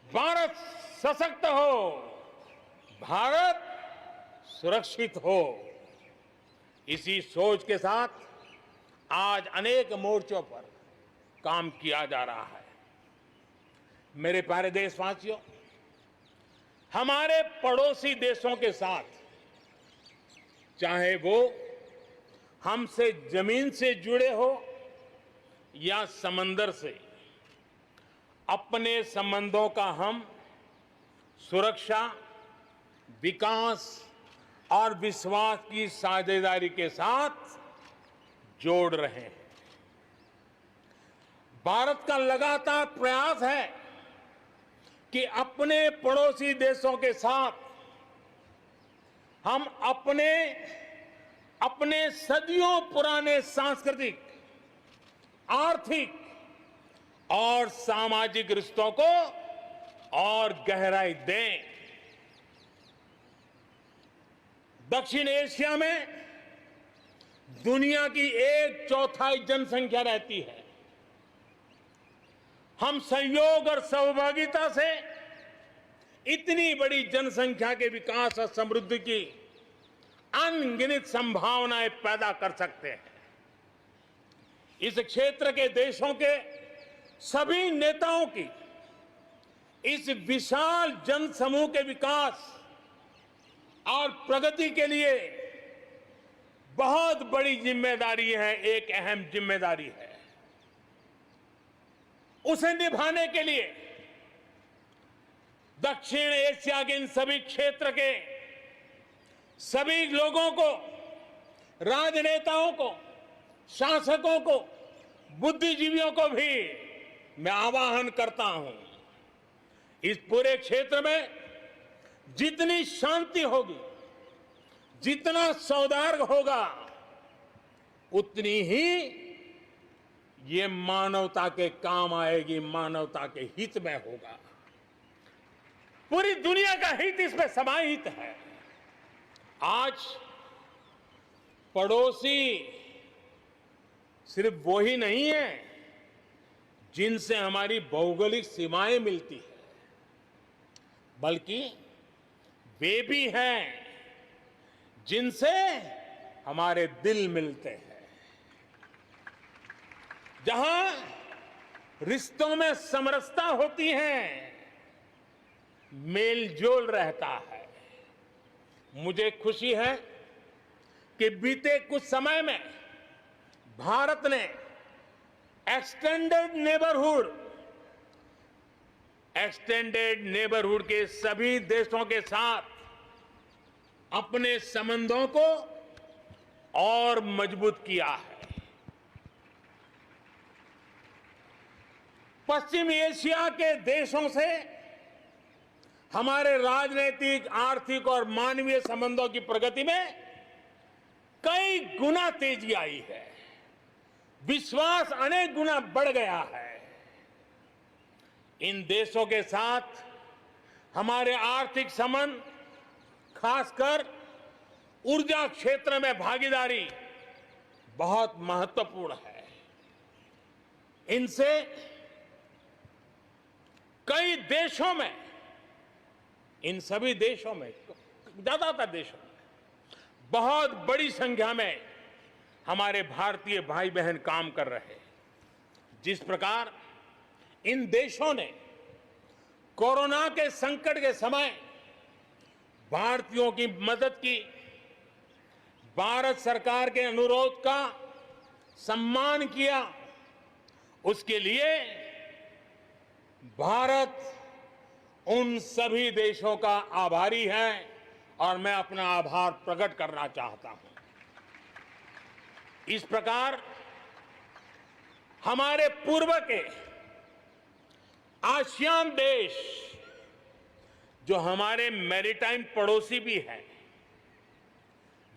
भारत सशक्त हो, भारत सुरक्षित हो। इसी सोच के साथ आज अनेक मोर्चों पर काम किया जा रहा है। मेरे प्यारे देशवासियों, हमारे पड़ोसी देशों के साथ, चाहे वो हमसे जमीन से जुड़े हो या समंदर से, अपने संबंधों का हम सुरक्षा, विकास और विश्वास की साझेदारी के साथ जोड़ रहे हैं। भारत का लगातार प्रयास है कि अपने पड़ोसी देशों के साथ हम अपने सदियों पुराने सांस्कृतिक, आर्थिक और सामाजिक रिश्तों को और गहराई दें। दक्षिण एशिया में दुनिया की 1/4 जनसंख्या रहती है। हम सहयोग और सहभागिता से इतनी बड़ी जनसंख्या के विकास और समृद्धि की अनगिनत संभावनाएं पैदा कर सकते हैं। इस क्षेत्र के देशों के सभी नेताओं की इस विशाल जनसमूह के विकास और प्रगति के लिए बहुत बड़ी जिम्मेदारी है, एक अहम जिम्मेदारी है। उसे निभाने के लिए दक्षिण एशिया के इन सभी क्षेत्र के सभी लोगों को, राजनेताओं को, शासकों को, बुद्धिजीवियों को भी मैं आह्वान करता हूं, इस पूरे क्षेत्र में जितनी शांति होगी, जितना सौहार्द होगा, उतनी ही ये मानवता के काम आएगी, मानवता के हित में होगा। पूरी दुनिया का हित इसमें समाहित है। आज पड़ोसी सिर्फ वो ही नहीं है जिनसे हमारी भौगोलिक सीमाएं मिलती है, बल्कि वे भी हैं जिनसे हमारे दिल मिलते हैं। जहां रिश्तों में समरसता होती है, मेलजोल रहता है। मुझे खुशी है कि बीते कुछ समय में भारत ने एक्सटेंडेड नेबरहुड के सभी देशों के साथ अपने संबंधों को और मजबूत किया है। पश्चिम एशिया के देशों से हमारे राजनीतिक, आर्थिक और मानवीय संबंधों की प्रगति में कई गुना तेजी आई है। विश्वास अनेक गुना बढ़ गया है। इन देशों के साथ हमारे आर्थिक संबंध, खासकर ऊर्जा क्षेत्र में भागीदारी बहुत महत्वपूर्ण है। इनसे कई देशों में, इन सभी देशों में, ज्यादातर देशों में बहुत बड़ी संख्या में हमारे भारतीय भाई बहन काम कर रहे हैं। जिस प्रकार इन देशों ने कोरोना के संकट के समय भारतीयों की मदद की, भारत सरकार के अनुरोध का सम्मान किया, उसके लिए भारत उन सभी देशों का आभारी है और मैं अपना आभार प्रकट करना चाहता हूं। इस प्रकार हमारे पूर्व के आसियान देश, जो हमारे मैरीटाइम पड़ोसी भी हैं,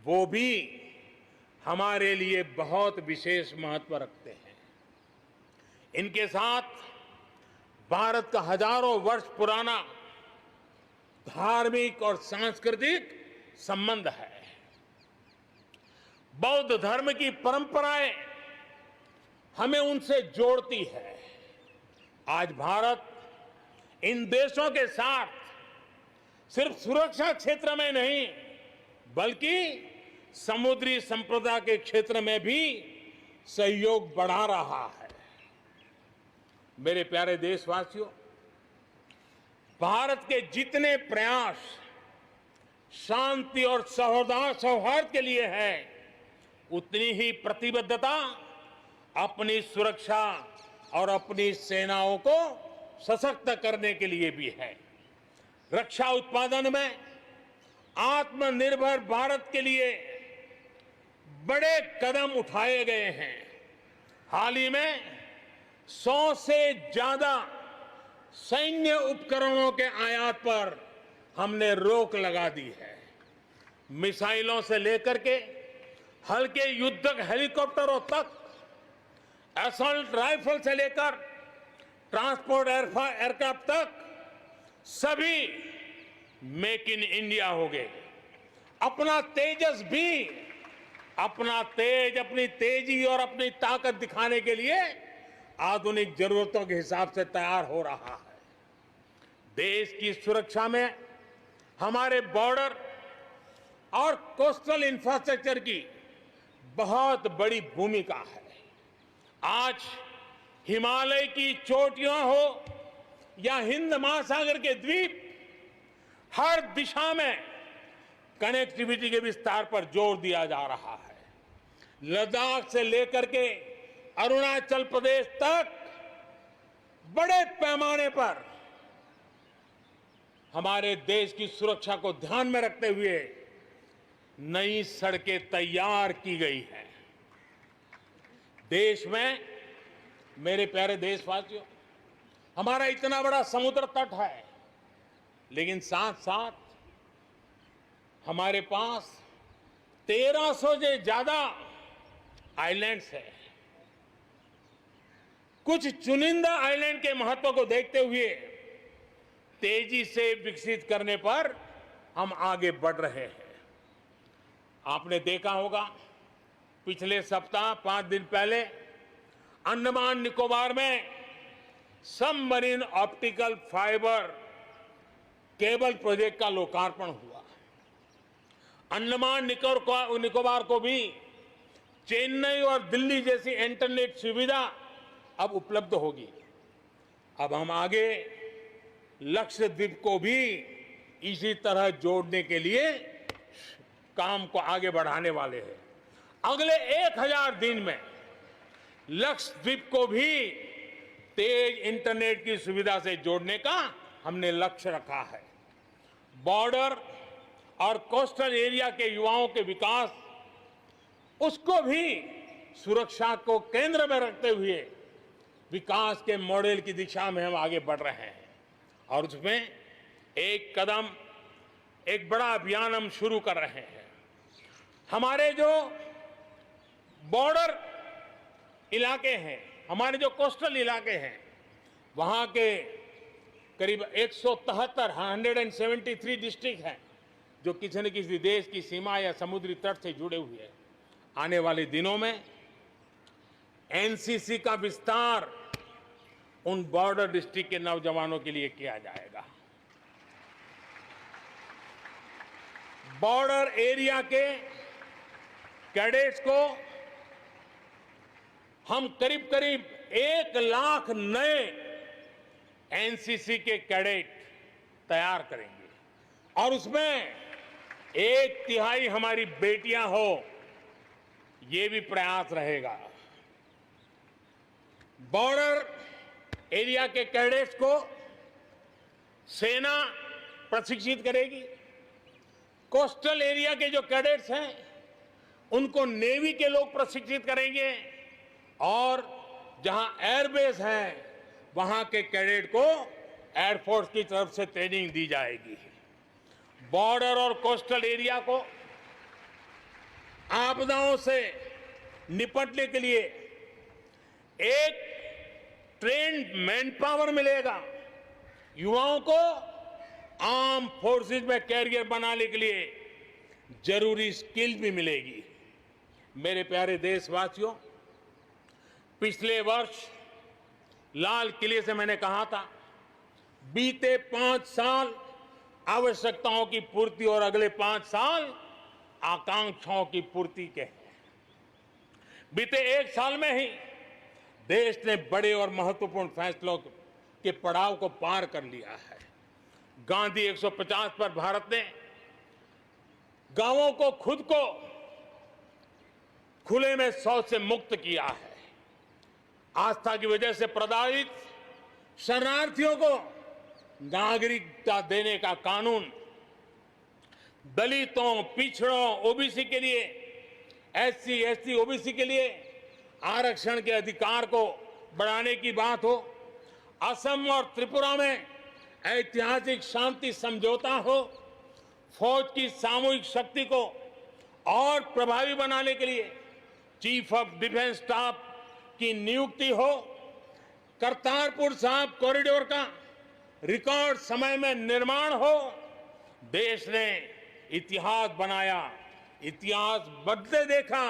वो भी हमारे लिए बहुत विशेष महत्व रखते हैं। इनके साथ भारत का हजारों वर्ष पुराना धार्मिक और सांस्कृतिक संबंध है। बौद्ध धर्म की परंपराएं हमें उनसे जोड़ती है। आज भारत इन देशों के साथ सिर्फ सुरक्षा क्षेत्र में नहीं, बल्कि समुद्री संपदा के क्षेत्र में भी सहयोग बढ़ा रहा है। मेरे प्यारे देशवासियों, भारत के जितने प्रयास शांति और सौहार्द के लिए है, उतनी ही प्रतिबद्धता अपनी सुरक्षा और अपनी सेनाओं को सशक्त करने के लिए भी है। रक्षा उत्पादन में आत्मनिर्भर भारत के लिए बड़े कदम उठाए गए हैं। हाल ही में 100 से ज्यादा सैन्य उपकरणों के आयात पर हमने रोक लगा दी है। मिसाइलों से लेकर के हल्के युद्धक हेलीकॉप्टरों तक, असॉल्ट राइफल से लेकर ट्रांसपोर्ट एयरक्राफ्ट तक, सभी मेक इन इंडिया हो गए। अपना तेजस भी अपनी तेजी और अपनी ताकत दिखाने के लिए आधुनिक जरूरतों के हिसाब से तैयार हो रहा है। देश की सुरक्षा में हमारे बॉर्डर और कोस्टल इंफ्रास्ट्रक्चर की बहुत बड़ी भूमिका है। आज हिमालय की चोटियां हो या हिंद महासागर के द्वीप, हर दिशा में कनेक्टिविटी के विस्तार पर जोर दिया जा रहा है। लद्दाख से लेकर के अरुणाचल प्रदेश तक बड़े पैमाने पर हमारे देश की सुरक्षा को ध्यान में रखते हुए नई सड़कें तैयार की गई हैं। देश में, मेरे प्यारे देशवासियों, हमारा इतना बड़ा समुद्र तट है, लेकिन साथ साथ हमारे पास 1300 से ज्यादा आइलैंड्स हैं। कुछ चुनिंदा आइलैंड के महत्व को देखते हुए तेजी से विकसित करने पर हम आगे बढ़ रहे हैं। आपने देखा होगा, पिछले सप्ताह 5 दिन पहले अंडमान निकोबार में submarine optical fibre cable project का लोकार्पण हुआ। अंडमान निकोबार को भी चेन्नई और दिल्ली जैसी इंटरनेट सुविधा अब उपलब्ध होगी। अब हम आगे लक्षद्वीप को भी इसी तरह जोड़ने के लिए काम को आगे बढ़ाने वाले हैं। अगले 1000 दिन में लक्षद्वीप को भी तेज इंटरनेट की सुविधा से जोड़ने का हमने लक्ष्य रखा है। बॉर्डर और कोस्टल एरिया के युवाओं के विकास, उसको भी सुरक्षा को केंद्र में रखते हुए विकास के मॉडल की दिशा में हम आगे बढ़ रहे हैं। और उसमें एक बड़ा अभियान हम शुरू कर रहे हैं। हमारे जो बॉर्डर इलाके हैं, हमारे जो कोस्टल इलाके हैं, वहां के करीब 173 डिस्ट्रिक्ट हैं जो किसी न किसी देश की सीमा या समुद्री तट से जुड़े हुए हैं। आने वाले दिनों में एनसीसी का विस्तार उन बॉर्डर डिस्ट्रिक्ट के नौजवानों के लिए किया जाएगा। बॉर्डर एरिया के कैडेट्स को हम करीब 1 लाख नए एनसीसी के कैडेट तैयार करेंगे और उसमें 1/3 हमारी बेटियां हो, ये भी प्रयास रहेगा। बॉर्डर एरिया के कैडेट्स को सेना प्रशिक्षित करेगी। कोस्टल एरिया के जो कैडेट्स हैं उनको नेवी के लोग प्रशिक्षित करेंगे और जहां एयरबेस है वहां के कैडेट को एयरफोर्स की तरफ से ट्रेनिंग दी जाएगी। बॉर्डर और कोस्टल एरिया को आप आपदाओं से निपटने के लिए एक ट्रेन्ड मैन पावर मिलेगा। युवाओं को आर्म फोर्सेस में कैरियर बनाने के लिए जरूरी स्किल भी मिलेगी। मेरे प्यारे देशवासियों, पिछले वर्ष लाल किले से मैंने कहा था, बीते 5 साल आवश्यकताओं की पूर्ति और अगले 5 साल आकांक्षाओं की पूर्ति के हैं। बीते 1 साल में ही देश ने बड़े और महत्वपूर्ण फैसलों के पड़ाव को पार कर लिया है। गांधी 150 पर भारत ने गांवों को खुद को खुले में शौच से मुक्त किया है। आस्था की वजह से प्रताड़ित शरणार्थियों को नागरिकता देने का कानून, दलितों, पिछड़ों, ओबीसी के लिए, एससी, एसटी, ओबीसी के लिए आरक्षण के अधिकार को बढ़ाने की बात हो, असम और त्रिपुरा में ऐतिहासिक शांति समझौता हो, फौज की सामूहिक शक्ति को और प्रभावी बनाने के लिए चीफ ऑफ डिफेंस स्टाफ की नियुक्ति हो, करतारपुर साहिब कॉरिडोर का रिकॉर्ड समय में निर्माण हो, देश ने इतिहास बनाया, इतिहास बदले देखा,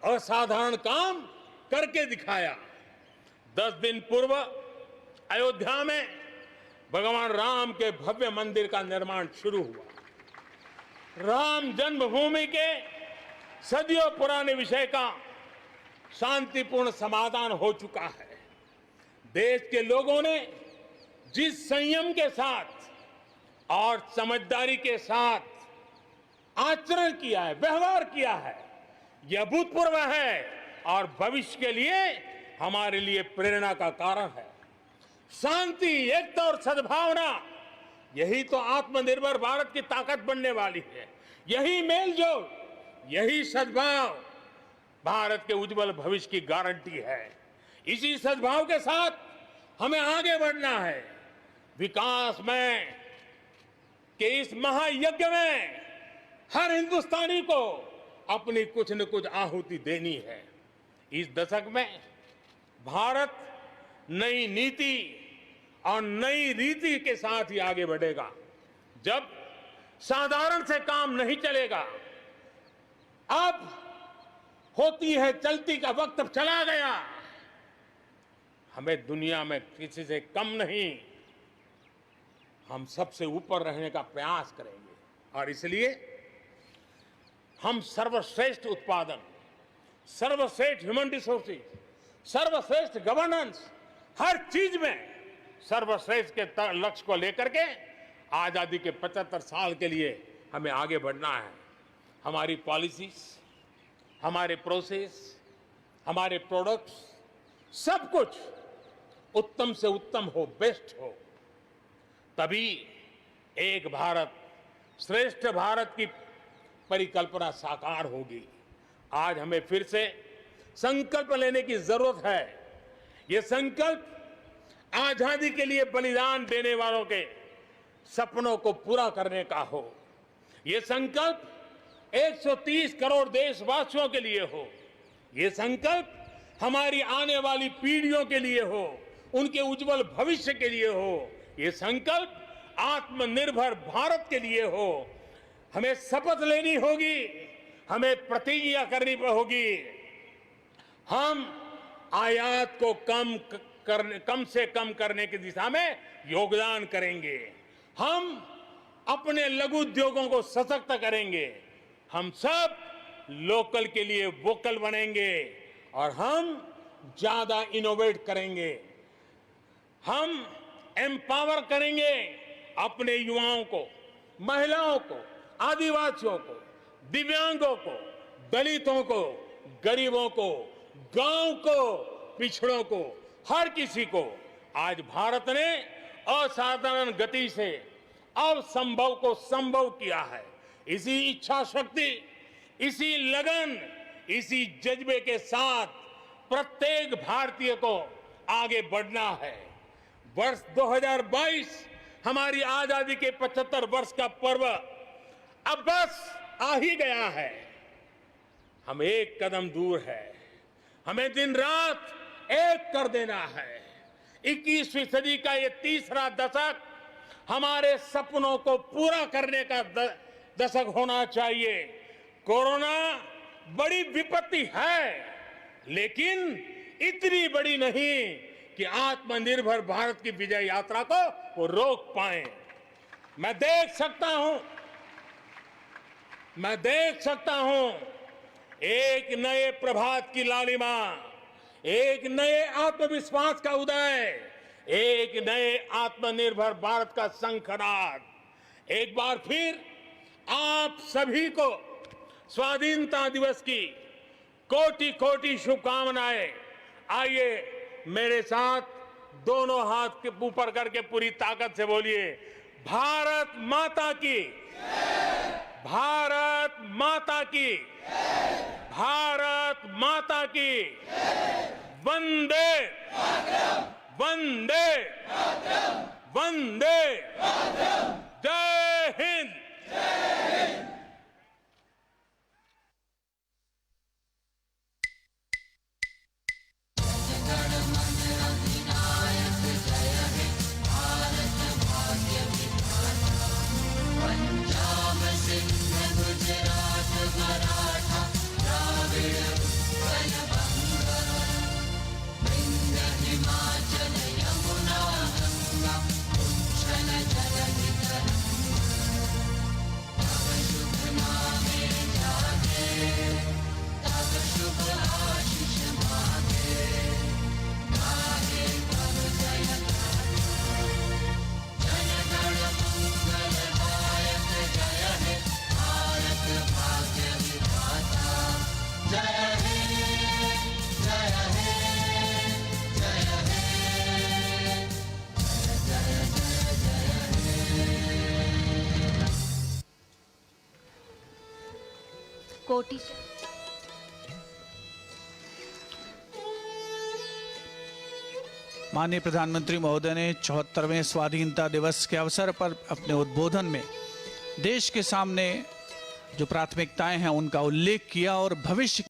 असाधारण काम करके दिखाया। 10 दिन पूर्व अयोध्या में भगवान राम के भव्य मंदिर का निर्माण शुरू हुआ। राम जन्मभूमि के सदियों पुराने विषय का शांतिपूर्ण समाधान हो चुका है। देश के लोगों ने जिस संयम के साथ और समझदारी के साथ आचरण किया है, व्यवहार किया है, यह अभूतपूर्व है और भविष्य के लिए हमारे लिए प्रेरणा का कारण है। शांति, एकता और सद्भावना, यही तो आत्मनिर्भर भारत की ताकत बनने वाली है। यही मेलजोल, यही सद्भाव भारत के उज्जवल भविष्य की गारंटी है। इसी सद्भाव के साथ हमें आगे बढ़ना है। विकास में के इस महायज्ञ में हर हिंदुस्तानी को अपनी कुछ न कुछ आहुति देनी है। इस दशक में भारत नई नीति और नई रीति के साथ ही आगे बढ़ेगा। जब साधारण से काम नहीं चलेगा, अब होती है चलती का वक्त अब चला गया। हमें दुनिया में किसी से कम नहीं, हम सबसे ऊपर रहने का प्रयास करेंगे और इसलिए हम सर्वश्रेष्ठ उत्पादन, सर्वश्रेष्ठ ह्यूमन रिसोर्सेज, सर्वश्रेष्ठ गवर्नेंस, हर चीज में सर्वश्रेष्ठ के लक्ष्य को लेकर के आजादी के 75 साल के लिए हमें आगे बढ़ना है। हमारी पॉलिसीज, हमारे प्रोसेस, हमारे प्रोडक्ट्स, सब कुछ उत्तम से उत्तम हो, बेस्ट हो, तभी एक भारत श्रेष्ठ भारत की परिकल्पना साकार होगी। आज हमें फिर से संकल्प लेने की जरूरत है। ये संकल्प आजादी के लिए बलिदान देने वालों के सपनों को पूरा करने का हो। ये संकल्प 130 करोड़ देशवासियों के लिए हो। ये संकल्प हमारी आने वाली पीढ़ियों के लिए हो, उनके उज्जवल भविष्य के लिए हो। ये संकल्प आत्मनिर्भर भारत के लिए हो। हमें शपथ लेनी होगी, हमें प्रतिज्ञा करनी होगी। हम आयात को कम से कम करने की दिशा में योगदान करेंगे। हम अपने लघु उद्योगों को सशक्त करेंगे। हम सब लोकल के लिए वोकल बनेंगे और हम ज्यादा इनोवेट करेंगे। हम एम्पावर करेंगे अपने युवाओं को, महिलाओं को, आदिवासियों को, दिव्यांगों को, दलितों को, गरीबों को, गांव को, पिछड़ों को, हर किसी को। आज भारत ने असाधारण गति से असंभव को संभव किया है। इसी इच्छा शक्ति, इसी लगन, इसी जज्बे के साथ प्रत्येक भारतीय को आगे बढ़ना है। वर्ष 2022 हमारी आजादी के 75 वर्ष का पर्व अब बस आ ही गया है। हम एक कदम दूर है। हमें दिन रात एक कर देना है। 21वीं सदी का ये तीसरा दशक हमारे सपनों को पूरा करने का दशक होना चाहिए। कोरोना बड़ी विपत्ति है, लेकिन इतनी बड़ी नहीं कि आत्मनिर्भर भारत की विजय यात्रा को वो रोक पाए। मैं देख सकता हूं एक नए प्रभात की लालिमा, एक नए आत्मविश्वास का उदय, एक नए आत्मनिर्भर भारत का शंखनाद। एक बार फिर आप सभी को स्वाधीनता दिवस की कोटि कोटि शुभकामनाएं। आइए मेरे साथ दोनों हाथ के ऊपर करके पूरी ताकत से बोलिए, भारत माता की, भारत माता की, भारत माता की, वंदे वंदे वंदे, जय हिंद। कोटि माननीय प्रधानमंत्री महोदय ने 74वें स्वाधीनता दिवस के अवसर पर अपने उद्बोधन में देश के सामने जो प्राथमिकताएं हैं उनका उल्लेख किया और भविष्य